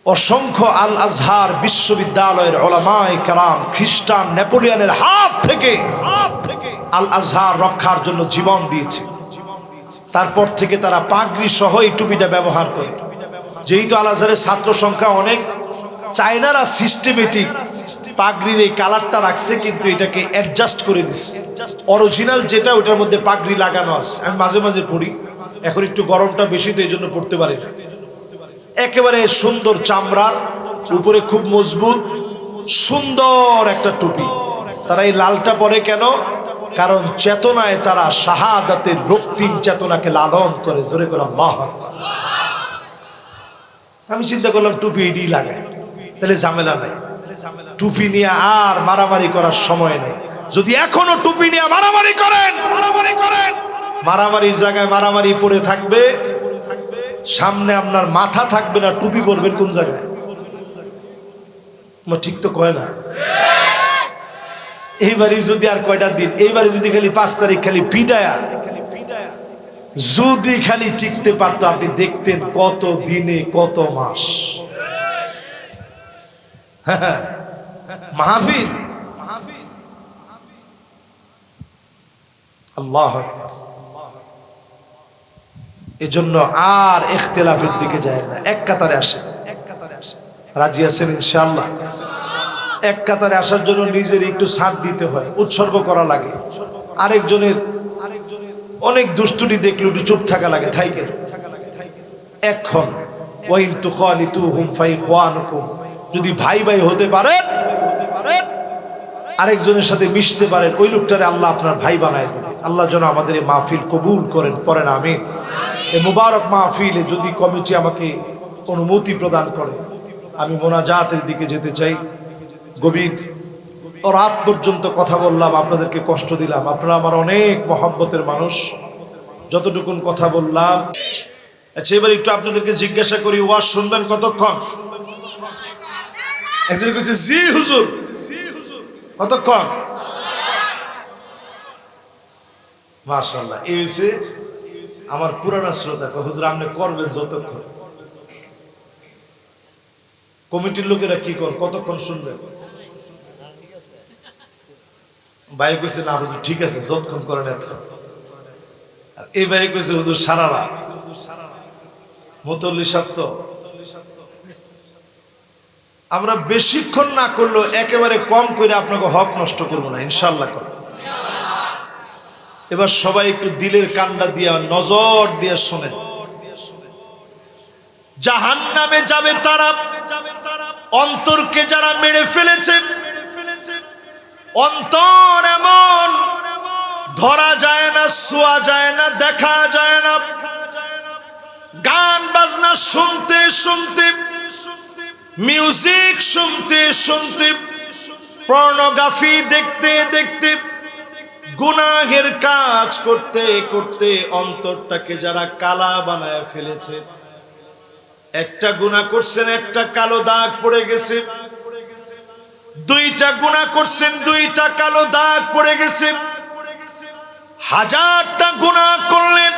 অসংখ্য আল আজহার বিশ্ববিদ্যালয়ের উলামায়ে কেরাম খ্রিস্টান নেপোলিয়ানের হাত থেকে আল আজহার রক্ষার জন্য জীবন দিয়েছে। তারপর থেকে তারা পাগড়ি সহ এই টুপিটা ব্যবহার করে। যেহেতু আল আজহারের ছাত্র সংখ্যা অনেক, চায়নারা সিস্টেমেটিক পাগড়ির এই কালারটা রাখছে, কিন্তু এটাকে অ্যাডজাস্ট করে দিচ্ছে। অরিজিনাল যেটা ওটার মধ্যে পাগড়ি লাগানো আছে। আমি মাঝে মাঝে পড়ি, এখন একটু গরমটা বেশি তো এই জন্য পড়তে পারি না। একেবারে সুন্দর চামড়ার, উপরে খুব মজবুত সুন্দর একটা টুপি। তারা এই লালটা পরে কেন? কারণ চেতনায় তারা শাহাদাতের রক্তিম চেতনাকে লালন করে। জোরে করে আল্লাহু আকবার। আমি চিন্তা করলাম টুপি এডি লাগায়, তাহলে ঝামেলা নাই। টুপি নিয়ে আর মারামারি করার সময় নেই। যদি এখনো টুপি নিয়ে মারামারি করেন, মারামারির জায়গায় মারামারি পড়ে থাকবে, সামনে আপনার মাথা থাকবে না, টুপি পরবেন কোন জায়গায়? ঠিক তো কয় না? এইবারই যদি আর কয়টা দিন, এইবারে যদি খালি 5 তারিখ খালি পিটায়া যদি খালি টিকতে পারতো, আপনি দেখতেন কত দিনে কত মাস মাহফিল। আল্লাহু আকবার। এজন্য আর ইখতিলাফের দিকে যায় না, এক কাতারে আসে। রাজি আছেন ইনশাআল্লাহ? এক কাতারে আসার জন্য নিজের একটু সাথ দিতে হয়, উৎসর্গ করা লাগে। আরেকজনের অনেক দুষ্টুটি দেখলে একটু চুপ থাকা লাগে, থাইকে এখন ওয়াইন তুখালিতুহুম ফাইখওয়ানুকুম, যদি ভাই ভাই হতে পারে, আরেকজনের সাথে মিশতে পারেন, ওই লোকটারে আল্লাহ আপনার ভাই বানায় দেবে। আল্লাহ যেন আমাদের এই মাহফিল কবুল করেন, পড়েন আমিন। এই মুবারক মাহফিলে যদি কমিটি আমাকে অনুমতি প্রদান করে, আমি মোনাজাতের দিকে যেতে চাই। গভীর রাত পর্যন্ত কথা বললাম, আপনাদেরকে কষ্ট দিলাম। আপনারা আমার অনেক মহব্বতের মানুষ, যতটুকুন কথা বললাম। আচ্ছা, এবার একটু আপনাদেরকে জিজ্ঞাসা করি, ওয়াজ শুনবেন কতক্ষণ? একজন বলছে জি হুজুর। কতক্ষণ? মাশাআল্লাহ। এই হইছে আমার পুরানা শ্রোতা। হুজুর আপনি করবেন যতক্ষণ। কমিটির লোকেরা কি কর, কতক্ষণ শুনবেন? ভাই কইছে না হুজুর ঠিক আছে, যতক্ষণ করেন এতক্ষণ। এই ভাই কইছে হুজুর সারা রাত। মুতল্লি সত্য আমরা বেশিক্ষণ না করলেও একেবারে কম করে আপনাকে হক নষ্ট করবো না, ইনশাআল্লাহ করব। এবার সবাই একটু দিলের কান্ডা দিয়া নজর দিয়ে শোনেন। জাহান্নামে যাবে তারা অন্তরকে যারা মেরে ফেলেছে। অন্তর এমন ধরা যায় না, ছোঁয়া যায় না, দেখা যায় না। গান বাজনা শুনতে শুনতে, মিউজিক শুনতে শুনতে, পর্নোগ্রাফি দেখতে দেখতে, গুনাহের কাজ করতে করতে অন্তরটাকে যারা কালা বানায় ফেলেছে। একটা গুনাহ করছেন, একটা কালো দাগ পড়ে গেছে। দুইটা গুনাহ করছেন, দুইটা কালো দাগ পড়ে গেছে। হাজারটা গুনাহ করলেন,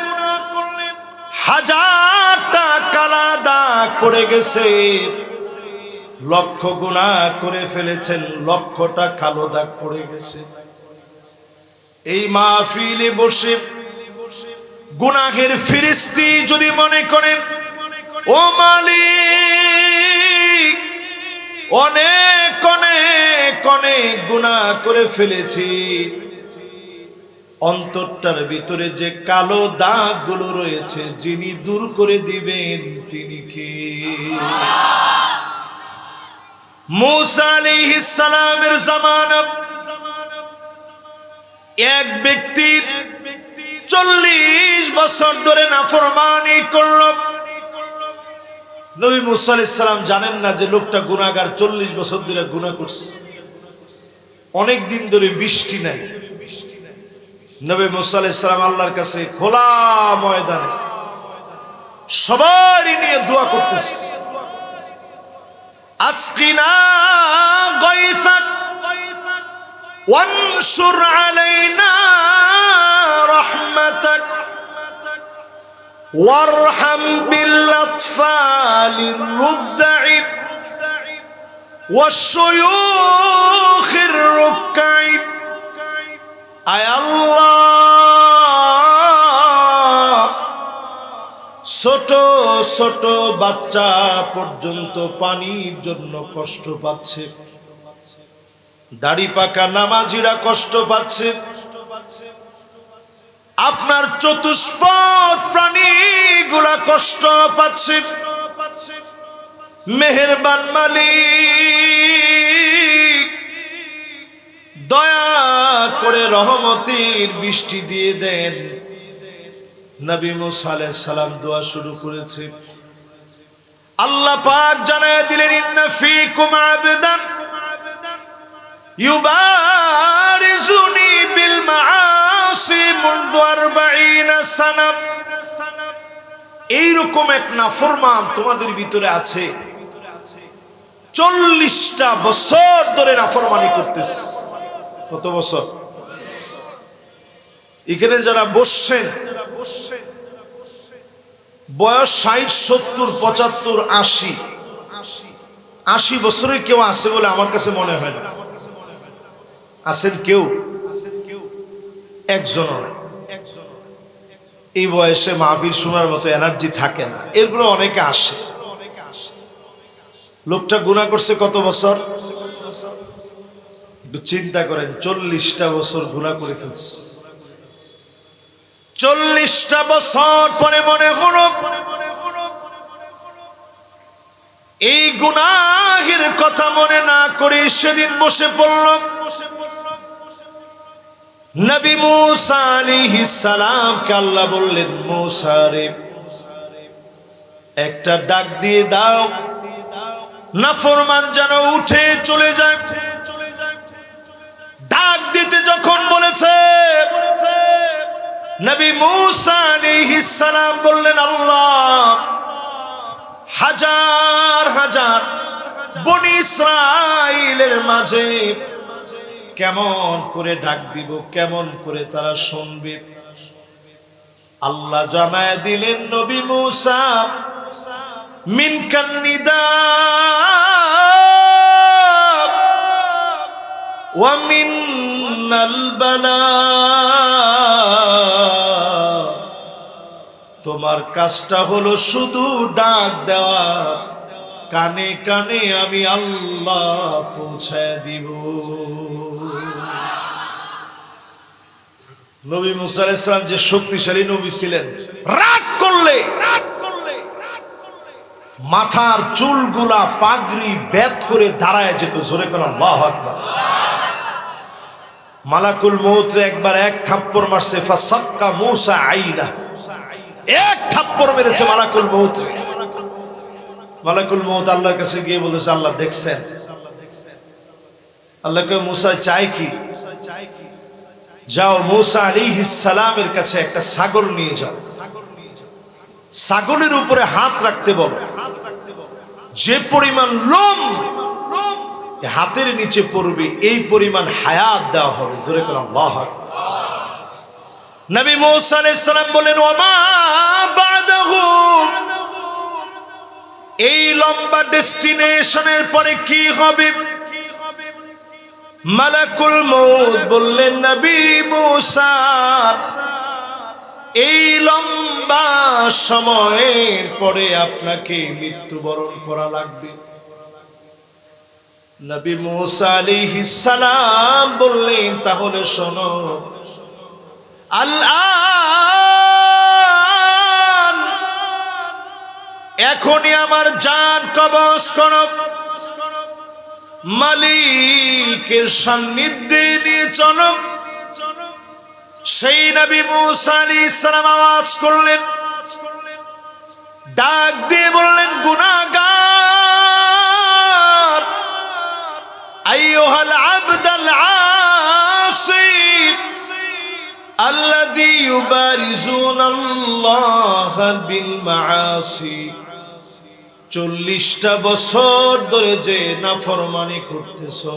হাজারটা কালা দাগ পড়ে গেছে। লক্ষ গুনাহ করে ফেলেছেন, লক্ষটা কালো দাগ পড়ে গেছে। এই মাহফিলে বসে গুনাহের ফিরিস্তি যদি মনে করেন, ও মালিক অনেক অনেক অনেক গুনাহ করে ফেলেছি, অন্তরটার ভিতরে যে কালো দাগগুলো রয়েছে যিনি দূর করে দিবেন তিনি কে? মূসা আলাইহিস সালামের জামানা এক ব্যক্তির 40 বছর ধরে নাফরমানি করল। নবী মূসা আলাইহিস সালাম জানেন না যে লোকটা গুনাহগার, 40 বছর ধরে গুনাহ করছে। অনেক দিন ধরে বৃষ্টি নাই। নবী মূসা আলাইহিস সালাম আল্লাহর কাছে খোলা ময়দানে সবাই নিয়ে দোয়া করতেছে, আসকিনা গায়সাক ওয়ানশুর আলাইনা রাহমাতাক ওয়ারহাম বিল আতফালির রুদ্দাই ওয়াশ-শুয়ুখির রুক্কাই। আয় আল্লাহ, ছোট ছোট বাচ্চা পর্যন্ত পানির জন্য কষ্ট পাচ্ছে, দাড়ি পাকা নামাজিরা কষ্ট পাচ্ছে, আপনার চতুষ্পদ প্রাণীগুলা কষ্ট পাচ্ছে। মেহেরবান মালিক দয়া করে রহমতের বৃষ্টি দিয়ে দেন। নবী মূসা আলাইহিস সালাম দোয়া শুরু করেছে। আল্লাহ পাক জানায় দিলেন, ইন্না ফীকুম আবদান ইউবারিজুনি বিল মাআসি মুনযু 40 সানা। এইরকম এক নাফরমান তোমাদের ভিতরে আছে, 40টা বছর ধরে নাফরমানি করতেছে। কত বছর? এখানে যারা বসছেন বয়স 60, 70, 75, 80 বছরের কেউ আছে বলে আমার কাছে মনে হয় না। আছেন কেউ? একজন। এই বয়সে মাহফিল শোনার মতো এনার্জি থাকে না, এরপরে অনেকে আসে। লোকটা গুনাহ করছে কত বছর? একটু চিন্তা করেন, 40টা বছর গুনাহ করে ফেলছে। 40টা বছর পরে মনে হলো এই গুনাহের কথা মনে না করে সেদিন বসে পড়ল নবী মুসা আলাইহিস সালামকে। আল্লাহ বললেন, মুসা রে, একটা ডাক দিয়ে দাও, নাফরমান যেন উঠে চলে যায়। ডাক দিতে যখন বলেছে, নবী মুসা আলাইহিস সালাম বললেন, আল্লাহ হাজার হাজার বনি ইসরাইলের মাঝে কেমন করে ডাক দিব, কেমন করে তারা শুনবে? আল্লাহ জানায় দিলেন, নবী মুসা মিন কান্নিদা ওয়া মিনাল বালা, তোমার কাজটা হলো শুধু ডাক দেওয়া, কানে কানে আমি আল্লাহ পৌঁছায় দিব। নবী মুসা আলাইহিস সালাম যে শক্তিশালী নবী ছিলেন, রাগ করলে মাথার চুলগুলা পাগড়ি বেত করে দাঁড়ায় যেত। জোরে কোন আল্লাহু আকবার। মালাকুল মউত একবার এক থাপ্পড় মারছে, ফাসাক্কা মুসা আইনা, এক থাপ্পড় মেরেছে মালাকুল মউত। মালাকুল মউত আল্লাহর কাছে গিয়ে বলেছে, আল্লাহ দেখছেন? আল্লাহ কয়, মুসা চাই কি? যাও মুসা আলাইহিস সালামের কাছে একটা ছাগল নিয়ে যাও, ছাগলের উপরে হাত রাখতে বলো, যে পরিমাণ লোম হাতের নিচে পড়বে এই পরিমাণ হায়াত দেওয়া হবে। জোরে করে আল্লাহু আকবার। নবী মুসা আলাইহিস সালাম বলেন, ওমা বাদাহু, এই লম্বা ডেস্টিনেশনের পরে কি হবে? মালাকুল মউত বললেন, নবী মুসা, এই লম্বা সময়ের পরে আপনাকে মৃত্যুবরণ করা লাগবে। নবী মুসা আলাইহিস সালাম বললেন, তাহলে শোনো, আল্লাহ এখনই আমার জান কবজ করো, মালিকের সান্নিধ্যে নিয়ে চলো। সেই নবী মুসা আলাইহিস সালাম আওয়াজ করলেন, ডাক দিয়ে বললেন, গুনাহগার আইয়ুহাল আবদাল আসি আল্লাযী ইউবারিজুনাল্লাহ বিল মাআসি, 40টা বছর ধরে যে নাফরমানি করতেছো,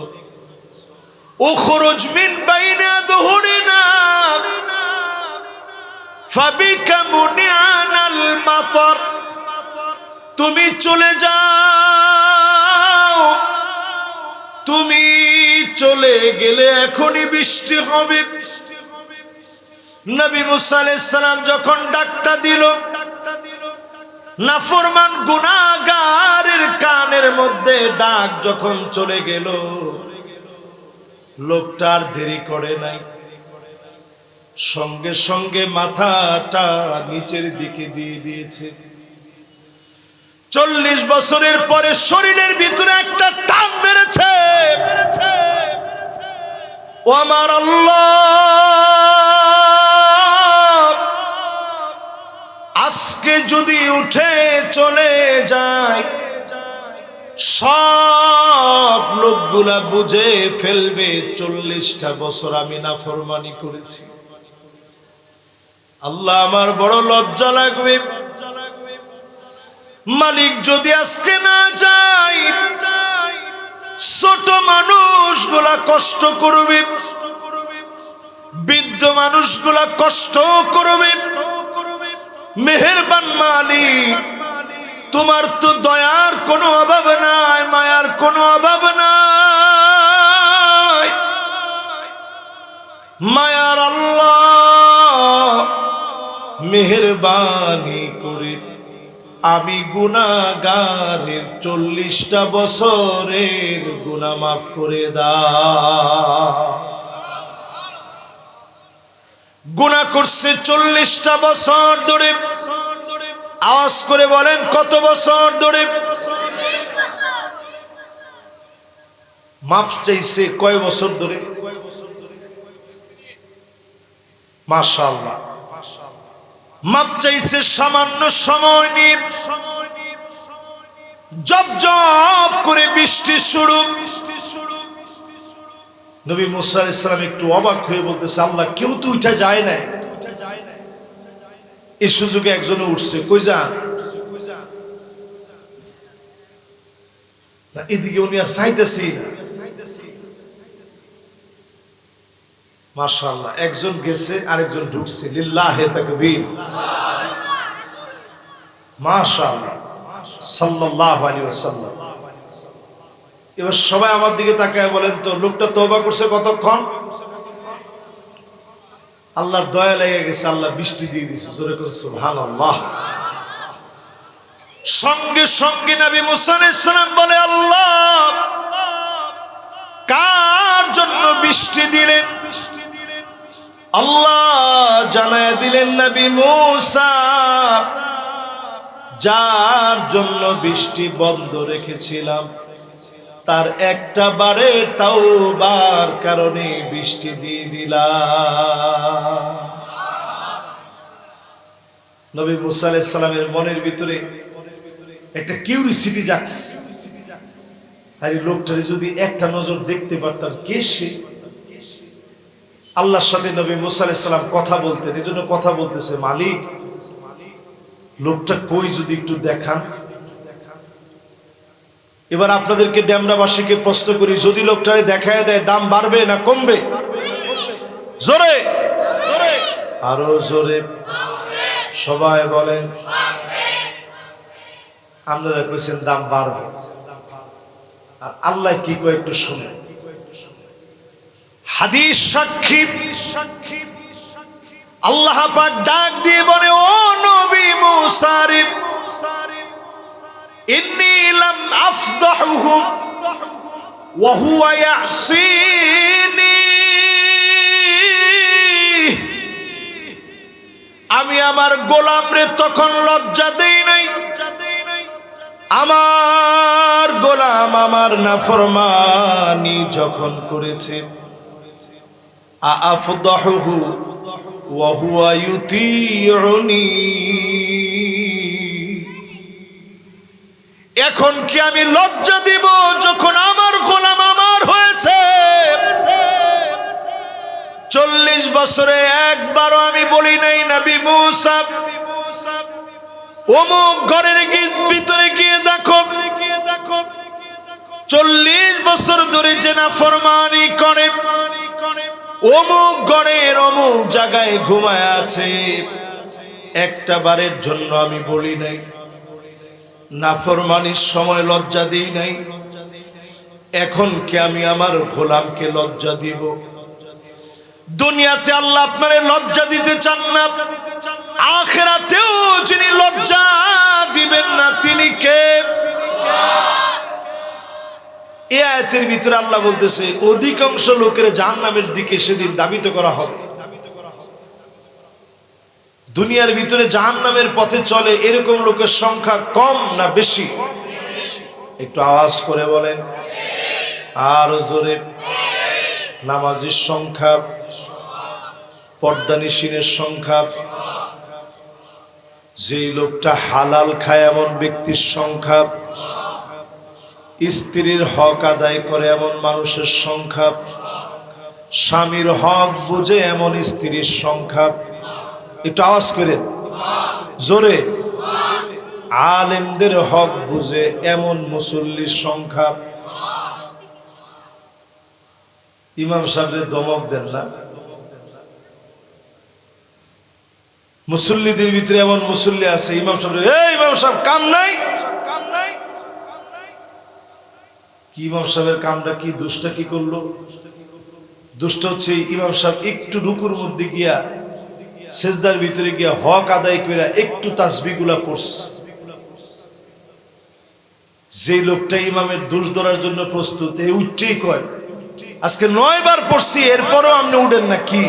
উখরুজ মিন বাইনা যুহুরিনা ফাবিকা মুনিয়ানাল মাতর, তুমি চলে যাও, তুমি চলে গেলে এখনই বৃষ্টি হবে। নবী মুসা আলাইহিস সালাম যখন ডাকটা দিল, নাফরমান গুনাহগারের কানের মধ্যে ডাক যখন চলে গেল, লোকটা আর দেরি করে নাই, সঙ্গে সঙ্গে মাথাটা নিচের দিকে দিয়ে দিয়েছে। 40 বছরের পরে শরীরের ভিতরে একটা টান মেরেছে। ও আমার আল্লাহ, আজকে যদি উঠে চলে যায়, সব লোকগুলা বুঝে ফেলবে 40টা বছর আমি নাফরমানি করেছি। আল্লাহ, আমার বড় লজ্জা লাগবে। মালিক যদি আজকে না যায়, ছোট মানুষগুলা কষ্ট করবে, বৃদ্ধ মানুষগুলা কষ্ট করবে। মেহেরবান মালিক, তোমার তো দয়ার কোনো অভাব নাই, মায়ার কোনো অভাব নাই। মায়ার আল্লাহ, মেহেরবানি করে আমি গুনাহগারের 40টা বছরের গুনাহ মাফ করে দাও। গুনাহ করছে 40টা বছর ধরে। আওয়াজ করে বলেন কত বছর ধরে? মাফ চাইছে কয় বছর ধরে? মাশাআল্লাহ। মাফ চাইছে সামান্য সময় নিয়ে। জব জব করে বৃষ্টি শুরু। নবী মুসা আলাইহিস সালাম একটু অবাক হয়ে বলতেছে, আল্লাহ কেউ তো উঠে যায় না। এই সুযোগে একজনে উঠছে, কই যান? না, এদিকে উনি আর চাইতেছি না। মাশাআল্লাহ, একজন গেছে আরেকজন ঢুকছে। লিল্লাহি তাকবীর, মাশাআল্লাহ, সাল্লাল্লাহু আলাইহি ওয়াসাল্লাম। এবার সবাই আমার দিকে তাকায় বলেন তো, লোকটা তওবা করছে কতক্ষণ? আল্লাহর দয়া লেগে গেছে, আল্লাহ বৃষ্টি দিয়ে দিয়েছে। জোরে করে সুবহানাল্লাহ। সঙ্গে সঙ্গে নবী মুসা আলাইহিস সালাম বলে, আল্লাহ কার জন্য বৃষ্টি দিলেন? আল্লাহ জানায়া দিলেন, নবী মুসা যার জন্য বৃষ্টি বন্ধ রেখেছিলাম তার একটা বারের তাওবার কারণে বৃষ্টি দিয়ে দিলাম। নবী মুসা আলাইহিস সালামের মনের ভিতরে একটা কিউরিসিটি জাগছে। আর এই লোকটারে যদি একটা নজর দেখতে পারতাম, কে সে? আল্লাহর সাথে নবী মুসা আলাইহিস সালাম কথা বলতেন, এজন্য কথা বলতেছে, মালিক লোকটা কই, যদি একটু দেখান। এবার আপনাদেরকে ডেমরাবাসীকে প্রশ্ন করি, যদি লোকটারে দেখায় দেয় দাম বাড়বে না কমবে? জোরে আরো জোরে সবাই বলেন। আপনারা কইছেন দাম বাড়বে, আর আল্লাহ কি কয় একটু শুনেন। হাদিস সাক্ষী, আল্লাহ পাক ডাক দিয়ে বলে, ও নবী মুসা ইন্নী লাম আফদাহুহু ওয়া হুয়া ইয়াসিনি, আমি আমার গোলামরে তখন লজ্জা দেই নাই। আমার গোলাম আমার নাফরমানি যখন করেছে, আফদাহুহু ওয়া হুয়া ইউতিউনি, এখন কি আমি লজ্জা দিব যখন আমার গোলাম আমার হয়েছে? 40 বছরে একবারও আমি বলি নাই, নবী মুসা অমুক ঘরের ভিতরে গিয়ে দেখো 40 বছর ধরে যে নাফরমানি করে, অমুক ঘরের অমুক জায়গায় ঘুমায় আছে, একটা বারের জন্য আমি বলি নাই। নাফরমানির সময় লজ্জা দিই নাই, এখন কি আমি আমার গোলামকে লজ্জা দিব? দুনিয়াতে আল্লাহ আপনারে লজ্জা দিতে চান না, আখিরাতেও যিনি লজ্জা দিবেন না তিনি কে? এই আয়াতের ভিতরে আল্লাহ বলতেছে, অধিকাংশ লোকের জাহান্নামের দিকে সেদিন ধাবিত করা হবে। দুনিয়ার ভিতরে জাহান্নামের পথে চলে এরকম লোকের সংখ্যা কম না বেশি? একটু আওয়াজ করে বলেন, আর জোরে। নামাজের সংখ্যা, পর্দানিশীনের সংখ্যা, যে লোকটা হালাল খায় এমন ব্যক্তির সংখ্যা, স্ত্রীর হক আদায় করে এমন মানুষের সংখ্যা, স্বামীর হক বুঝে এমন স্ত্রীর সংখ্যা। একটু আওয়াজ করেন জোরে। আলেমদের হক বুঝে এমন মুসল্লির সংখ্যা, ইমাম সাহেবের দমক দেন না। মুসল্লিদের ভিতরে এমন মুসল্লি আছে, ইমাম সাহেব ইমাম সাহেব কাম নাই, কি ইমাম সাহেবের কামটা কি, দুষ্টা কি করলো? দুষ্ট হচ্ছে ইমাম সাহেব একটু রুকুর মধ্যে গিয়া সেজদার ভিতরে গিয়া হক আদায় করে একটু তাসবিহগুলা পড়ছে। যে লোকটা ইমামের দোষ ধরার জন্য প্রস্তুত, এই উঠেই কয় আজকে 9 বার পড়ছি, এরপরও আপনি উঠেন না, কি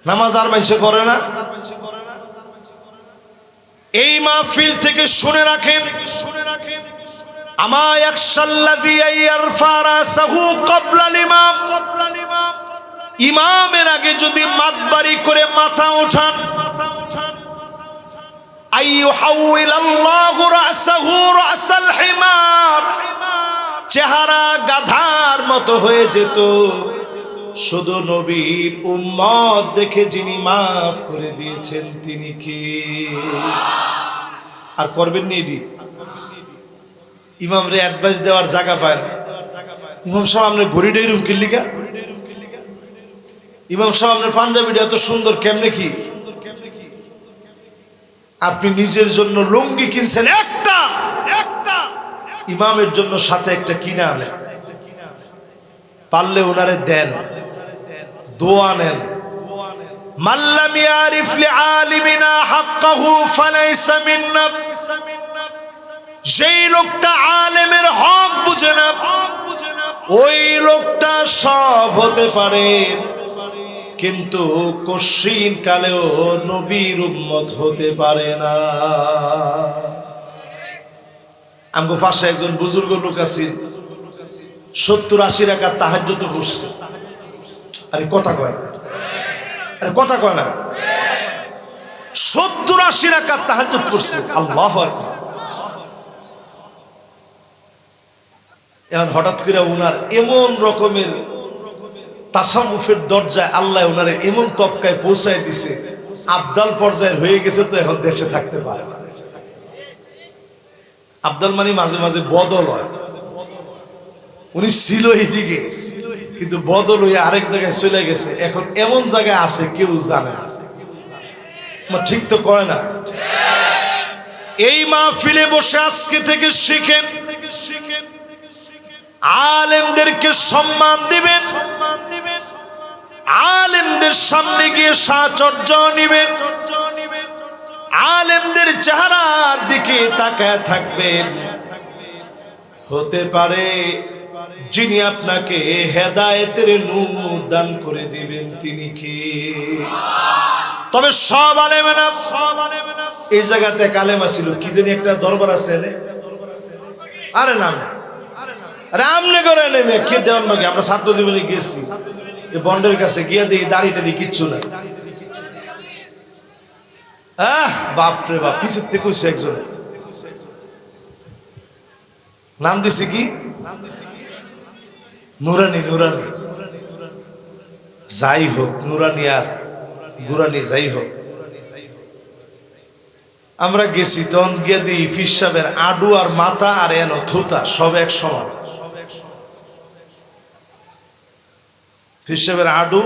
নামাজ আর মানুষে পড়ে না? এই মাহফিল থেকে শুনে রাখেন, আমা ইয়াখশাল্লাযী ইয়ারফা রাসাহু ক্বাবলা ইমাম, ইমামের আগে যদি মাতবাড়ি করে মাথা ওঠান, আইয়ুহাউইলাল্লাহু রাসাহু রাসাল হিমার, চেহারা গাধার মতো হয়ে যেত। শুধু নবীর উম্মত দেখে যিনি মাফ করে দিয়েছেন তিনি কে? আর করবেন নি এটি? ইমামরে অ্যাডভাইস দেওয়ার জায়গা পায় না। ইমাম সাহেব আপনার ঘড়িটা এরকম কিল্লিকা, ইমাম সাহেব আপনার পাঞ্জাবিটা এত সুন্দর কেমনে কি? আপনি নিজের জন্য লুঙ্গি কিনছেন একটা, ইমামের জন্য সাথে একটা কিনে আনেন, পারলে ওনারে দেন, দোয়া নেন। মাল্লাম ইয়ারিফ লিআলিমিনা হাক্কাহু ফালাইসা মিন্না, যেই লোকটা আলেমের হক বুঝে না, ওই লোকটা সব হতে পারে কিন্তু কশিন কালেও নবীর উম্মত হতে পারে না। আমগো পাশে একজন বুজুর্গ লোক আছে, 70-80 রাকাত তাহাজ্জুদ পড়ছে। আরে কথা কয় না, আরে কথা কয় না, 70-80 রাকাত তাহাজ্জুদ পড়ছে। আল্লাহু আকবার। এখন হঠাৎ করে ওনার এমন রকমের তাসাউফের দরজায় আল্লাহ ওনারে এমন তবকায় পৌঁছায় দিছে, আবদাল পর্যায়ের হয়ে গেছে, তো এখন দেশে থাকতে পারে না। আবদাল মানে মাঝে মাঝে বদল হয়। উনি ছিল এইদিকে, কিন্তু বদল হয়ে আরেক জায়গায় চলে গেছে, এখন এমন জায়গায় আছে কেউ জানে না। ঠিক তো কয় না? এই মাহফিলে বসে আজকে থেকে শিখেন, আলেমদেরকে সম্মান দিবেন, আলেমদের সামনে গিয়ে সাহচর্য নিবেন, আলেমদের চেহারার দিকে তাকায় থাকবেন। হতে পারে যিনি আপনাকে হেদায়েতের নূর দান করে দিবেন তিনি কি? তবে সব আলেমেনা, এই জায়গাতে কালেমা ছিল কি জানি একটা দরবার আছে, আরে নাম আরে আমনে করে নেমে কে দেওয়ার নাকি? আমরা ছাত্র জীবনে গেছি, বন্ডের কাছে গিয়ে দেখি দাড়ি টাড়ি কিচ্ছু নাই। বাপরে বাপ, পিছের থেকে কইছে একজনের নাম দিছে কি নুরানি, নুরানি। যাই হোক, নুরানি আর গুরানি যাই হোক, আমরা গেছি তখন গিয়ে দিই ফির সাহেবের আডু আর মাথা আর এনো থুতা সব এক সমান। ফির সাহেবের আডু,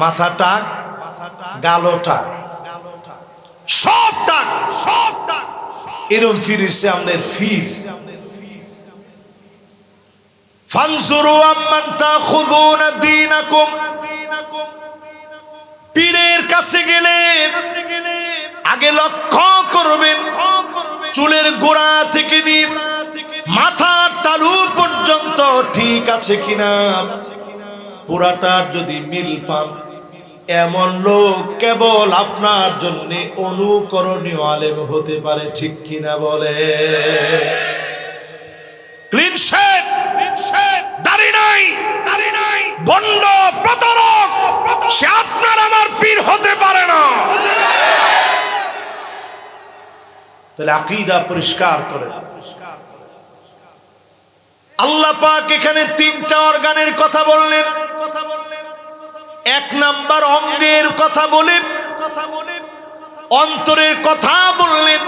মাথা টাক, গালো টাক, সব টাক, সব টাক, এরম ফির হইছে আমাদের ফির। ফানজুরু আম্মান তাখুযুনা দীনাকুম, পীরের কাছে গেলে আগে লক্ষ্য করবেন চুলের গোড়া থেকে নিয়ে মাথার তালু পর্যন্ত ঠিক আছে কিনা। পুরাটার যদি মিল পান, এমন লোক কেবল আপনার জন্য অনুকরণীয় আলেম হতে পারে, ঠিক কিনা বলে? ক্লিন শেভ, দাড়ি নাই, বন্ড প্রতারক, সে আপনার আমার পীর হতে পারে না। তাহলে আকীদা পরিষ্কার করে। আল্লাহ পাক এখানে 3টা অর্গানের কথা বললেন। 1 নাম্বার অঙ্গের কথা বলেন, অন্তরের কথা বললেন।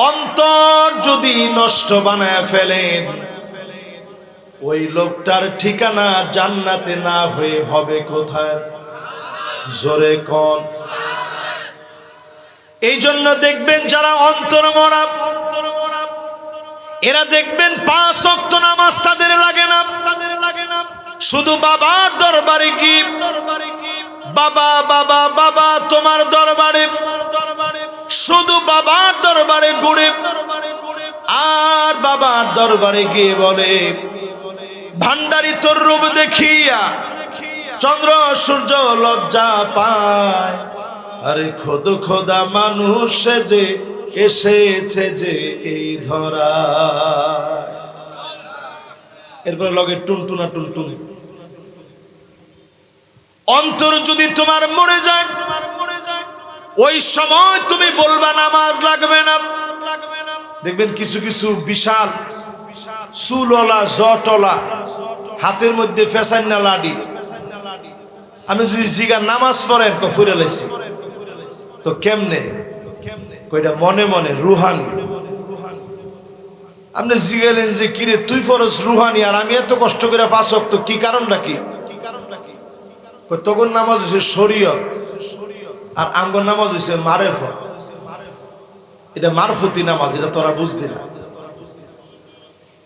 অন্তর যদি নষ্ট বানায় ফেলেন, ওই লোকটার ঠিকানা জান্নাতে না হয়ে হবে কোথায়? জোরে কোন? এই জন্য দেখবেন যারা অন্তরমরা, এরা দেখবেন 5 ওয়াক্ত নামাজ তাদের লাগে না, শুধু বাবার দরবারে কি, বাবা বাবা বাবা তোমার দরবারে, শুধু বাবার দরবারে ঘুরে, আর বাবার দরবারে গিয়ে বলে ভান্ডারি তোর রূপ দেখিয়া চন্দ্র সূর্য লজ্জা পায়, আরে খোদ খোদা মানুষ যে এসেছে যে এই ধরা। এরপরে লগে টুনটুনা টুনটুনি। অন্তর যদি তোমার মরে যায়, ওই সময় তুমি বলবা নামাজ লাগবে না। দেখবেন কিছু কিছু বিশাল চুলওয়ালা জটওয়ালা হাতের মধ্যে ফেসান্না লাডি, আমি যদি জিগা নামাজ পড়েন তো ফুরে লাইছি, তো কেমনে কইটা মনে মনে রুহানি। আপনি জিগালেন যে কিরে তুই ফরজ রুহানি আর আমি এত কষ্ট করে 5 ওয়াক্ত, কি কারণটা কি? তখন নামাজ হচ্ছে শরীয়ত আর আমগর নামাজ হচ্ছে মারেফত। এটা মারফতি নামাজ, এটা তোরা বুঝতি না।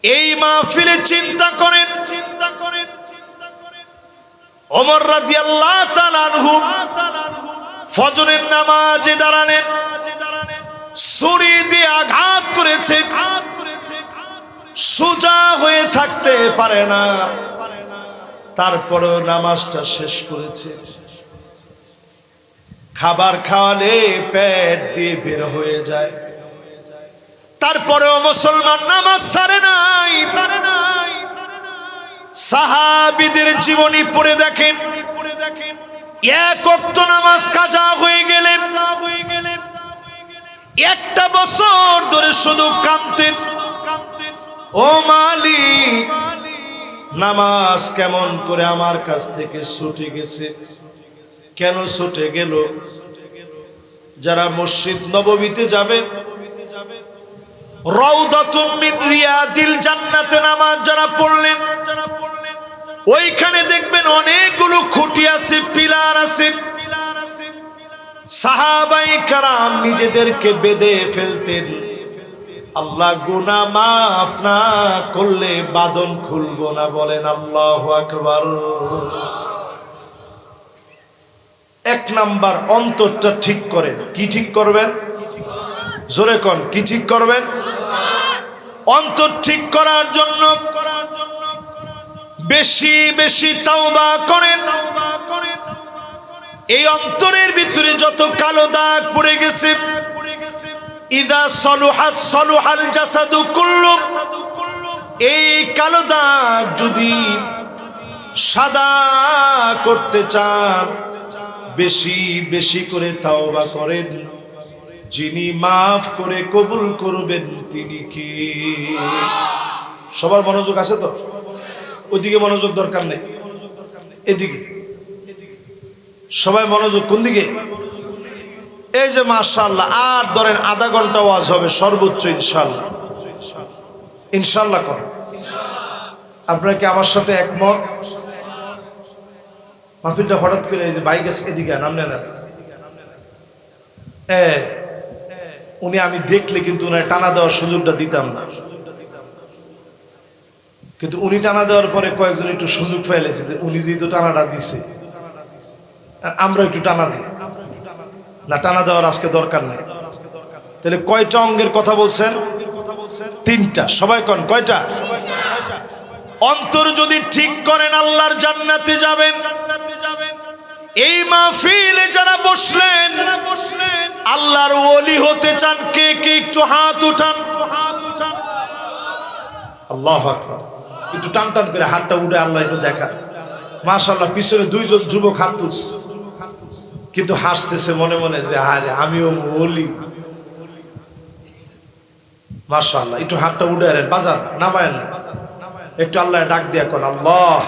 এই মাহফিলে চিন্তা করেন, ওমর রাদিয়াল্লাহু তাআলা আনহু ফজরের নামাজে দাঁড়ালেন, ছুরি দিয়ে আঘাত করেছে, সোজা হয়ে থাকতে পারে না, তারপরেও নামাজটা শেষ করেছে। খাবার খাওয়ালে পেট দিয়ে বের হয়ে যায়, তারপরেও মুসলমান নামাজ ছাড়ে নাই। সাহাবীদের জীবনী পড়ে দেখেন, এক ওয়াক্ত নামাজ কাজা হয়ে গেলে 1টা বছর ধরে শুধু কাঁদতেন, ও মালিক নামাজ কেমন করে আমার কাছ থেকে ছুটে গেছে, কেন ছুটে গেল? যারা মসজিদ নববীতে যাবেন, রাউদাতুম মিন রিয়াদিল জান্নাতে নামাজ যারা পড়লেন, ওইখানে দেখবেন অনেকগুলো খুঁটি আছে, পিলার আছে। সাহাবায়ে কেরাম নিজেদেরকে বেঁধে ফেলতেন, আল্লাহ গুনাহ মাফ না করলে বাঁধন খুলবো না। বলেন আল্লাহু আকবার। 1 নাম্বার অন্তরটা ঠিক করেন। কি ঠিক করবেন? জোরে কোন, কি ঠিক করবেন? অন্তর ঠিক করার জন্য বেশি বেশি তাওবা করেন। এই অন্তরের ভিতরে যত কালো দাগ পড়ে গেছে, ইদা সলুহাত সলুহাল জাসাদু কুল্লু, এই কালো দাগ যদি সাদা করতে চান, বেশি বেশি করে তাওবা করেন। যিনি মাফ করে কবুল করবেন তিনি কে? সবার মনোযোগ আছে তো? ওইদিকে মনোযোগ দরকার নেই, এদিকে সবাই মনোযোগ। কোন দিকে? এই যে মাশাআল্লাহ, আর ধরেন আধা ঘন্টা ওয়াজ হবে সর্বোচ্চ, ইনশাআল্লাহ। ইনশাআল্লাহ কোন? আপনারা কি আমার সাথে একমত? মাহফিলটা হঠাৎ করে এই যে বাইক আছে, এদিকে নামনে না, উনি আমি দেখলে কিন্তু উনার টানা দেওয়ার সুযোগটা দিতাম না, কিন্তু উনি টানা দেওয়ার পরে কয়েকজন একটু সুযোগ ফেলেছে যে উনি যেহেতু টানাটা দিছে আমরা একটু টানা দিই না। টানা দেওয়ার আজকে দরকার নেই। তাহলে কয়টা অঙ্গের কথা বলছেন? 3টা। সবাই কোন কয়টা? অন্তর যদি ঠিক করেন আল্লাহর জান্নাতে যাবেন। এই মাহফিলে যারা বসলেন, আল্লাহর ওলি হতে চান কে কে? একটু হাত উঠান। আল্লাহু আকবার। একটু টান টান করে হাতটা উঠে আল্লাহ একটু দেখা। মাশাআল্লাহ, পিছনে 2 জন যুবক হাত তুলছে, কিন্তু হাসতেছে মনে মনে যে আরে আমিও ওলি। মাশাআল্লাহ, একটু হাতটা উঠে আনেন, বাজান নামায়েন না, একটু আল্লাহ ডাক দিয়া কোন আল্লাহ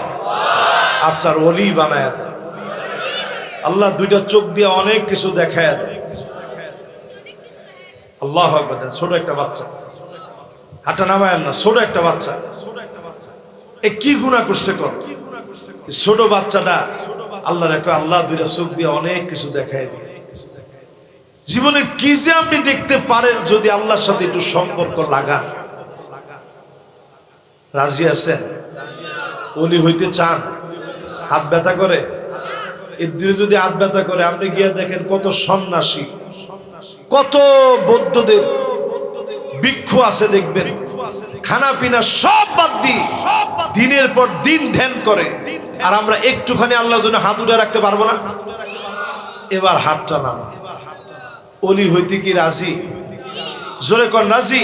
আপনার ওলি বানায় দেন। আল্লাহ 2টা চোখ দিয়ে অনেক কিছু দেখায় দেন। আল্লাহু আকবার। ছোট একটা বাচ্চা, হাতটা নামায়েন না, ছোট একটা বাচ্চা, এ কি গুনাহ করছে কর? ছোট বাচ্চাটা আল্লাহ রাখো, আল্লাহ দুইটা চোখ দিয়ে অনেক কিছু দেখায় দিয়ে। জীবনে কি যে আপনি দেখতে পারেন যদি আল্লাহর সাথে একটু সম্পর্ক লাগান। রাজি আছেন? ওলি হইতে চান? হাত ব্যথা করে? এর দিনে যদি হাত ব্যথা করে, আপনি গিয়ে দেখেন কত সন্ন্যাসী, কত বৌদ্ধদের ভিক্ষু আছে দেখবেন, খানা পিনা সব বাদ দিয়ে দিনের পর দিন ধ্যান করে। আর আমরা একটুখানি আল্লাহর জন্য হাত উঠে রাখতে পারবো না? এবার হাতটা নামা। ওলি হইতে কি রাজি? জোরে কোন রাজি?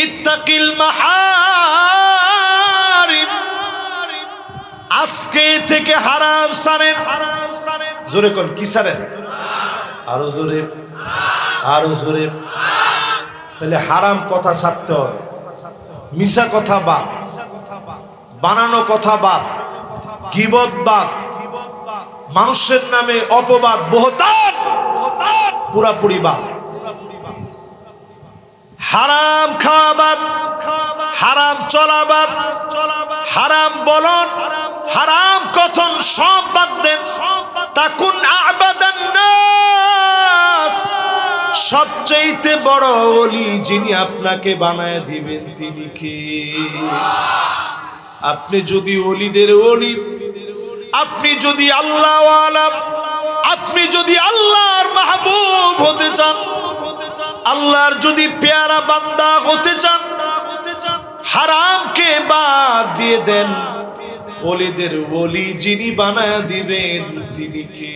ইত্তাকিল মাহারিম, আজকে থেকে হারাম ছাড়েন। জোরে কোন কি ছাড়েন? আরো জোরে, আরো জোরে। তাহলে হারাম কথা ছাড়তে হবে, মিছা কথা বাদ, বানানো কথা বাদ, গীবত বাদ, মানুষের নামে অপবাদ, বহতান পুরাপুরি বাদ। হারাম খাওয়া বাদ, হারাম চলা বাদ, হারাম বলন, হারাম কথন সব বাদ দেন। তাকুন আবাদান নাস, সবচেয়ে বড় ওলি যিনি আপনাকে বানায় দিবেন তিনি কে? আপনি যদি ওলিদের ওলি, আপনি যদি আল্লাহ ওয়ালা, আপনি যদি আল্লাহর মাহবুব হতে চান, আল্লাহর যদি পেয়ারা বান্দা হতে চান, হারামকে বাদ দিয়ে দেন। ওলিদের ওলি যিনি বানায় দিবেন তিনি কে?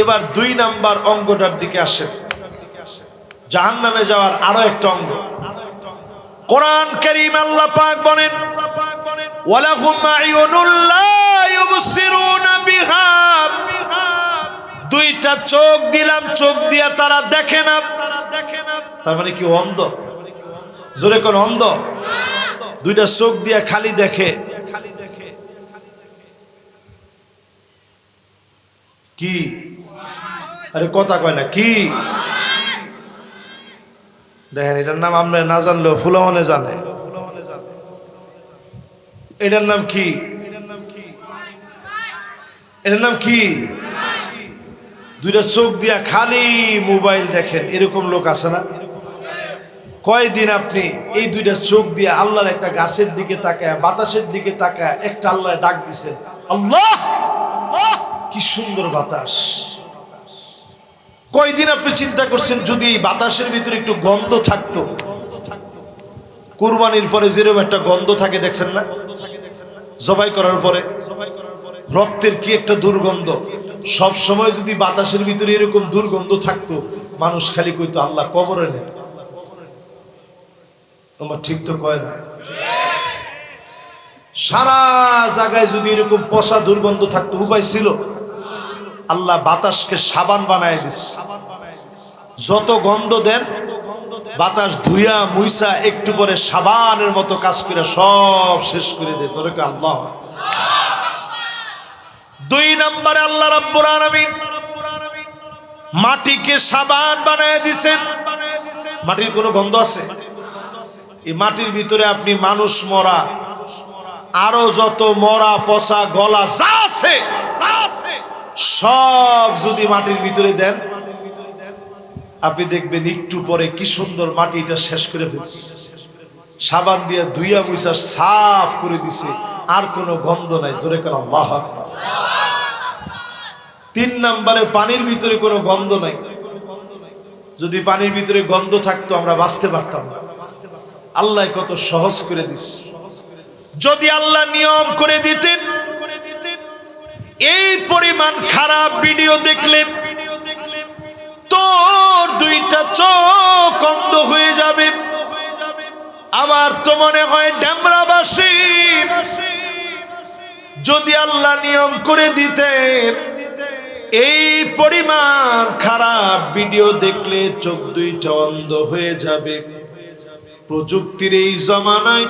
এবার 2 নাম্বার অঙ্গটার দিকে আসেন, জাহান্নামে যাওয়ার আরো একটা অঙ্গ। কোরআন কারীম আল্লাহ পাক বলেন, ওয়ালাহুম আ'য়ুনুল লা ইউবসিরুনা বিহা, 2টা চোখ দিলাম, চোখ দিয়া তারা দেখে না। তার মানে কি অন্ধ? জোরে কোন অন্ধ? 2টা চোখ দিয়া খালি দেখে। কি? আরে কথা কয় না কি? দেখেন, এটার নাম আমরা না জানলেও ফুলামনে জানে। এটার নাম কি? এটার নাম কি? 2টা চোখ দিয়া খালি মোবাইল দেখেন, এরকম লোক আছে না? কয়দিন আপনি এই 2টা চোখ দিয়ে আল্লাহর একটা গাছের দিকে তাকায়, বাতাসের দিকে তাকায় একটা আল্লাহ ডাক দিছেন, আল্লাহ কি সুন্দর বাতাস। কয়দিন আপনি চিন্তা করছেন যদি এই বাতাসের ভিতরে একটু গন্ধ থাকতো? কুরবানির পরে যেরকম একটা গন্ধ থাকে দেখছেন না? জবাই করার পরে রক্তের কি একটা দুর্গন্ধ। সব সময় যদি বাতাসের ভিতরে এরকম দুর্গন্ধ থাকতো, মানুষ খালি কইতো আল্লাহ কবরে নেন। তোমার ঠিক তো কয় না? সারা জায়গায় যদি এরকম পচা দুর্গন্ধ থাকতো, উপায় ছিল? আল্লাহ বাতাসকে সাবান বানায় দিস। যত গন্ধ দেন বাতাস ধুইয়া মুইসা একটু পরে সাবানের মতো কাজ করে সব শেষ করে দেয়। জোরে আল্লাহ। 2 নম্বরে আল্লাহ রাব্বুল আলামিন মাটিকে সাবান বানায় দিয়েছেন। মাটির কোনো গন্ধ আছে? এই মাটির ভিতরে আপনি মানুষ মরা, আরো যত মরা পচা গলা যা আছে সব যদি মাটির ভিতরে দেন, আপনি দেখবেন একটু পরে কি সুন্দর মাটিটা শেষ করে ফেলছে। সাবান দিয়ে ধুইয়া মুইসা সাফ করে দিছে, আর কোনো গন্ধ নাই। জোরে কেন আল্লাহু আকবার। 3 নম্বরে পানির ভিতরে কোনো গন্ধ নাই। যদি পানির ভিতরে গন্ধ থাকতো আমরা বাঁচতে পারতাম না। আল্লাহ কত সহজ করে দিছে। যদি আল্লাহ নিয়ম করে দিতেন, এই পরিমাণ খারাপ ভিডিও দেখলে তোর 2টা চোখ অন্ধ হয়ে যাবে। আমার তো মনে হয় ডেমরাবাসী যদি আল্লাহ নিয়ম করে দিতেন, এই পরিমাণ খারাপ ভিডিও দেখলে চোখ 2টা অন্ধ হয়ে যাবে। প্রযুক্তির এই জমানায়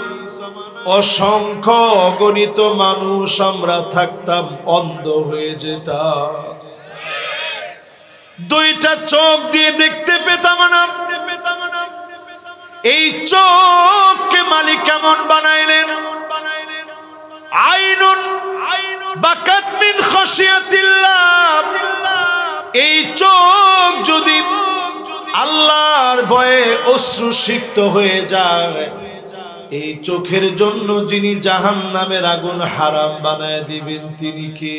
অসংখ্য অগণিত মানুষ আমরা থাকতাম, অন্ধ হয়ে যেতাম। 2টা চোখ দিয়ে দেখতে পেতাম না। এই চোখকে মালিক কেমন বানাইলেন? আইনুন বাকাত মিন খাশিয়াতিল্লাহ। এই চোখ যদি আল্লাহর ভয়ে অশ্রুসিক্ত হয়ে যায়, এই চোখের জন্য যিনি জাহান্নামের আগুন হারাম বানায় দিবেন তিনি কে?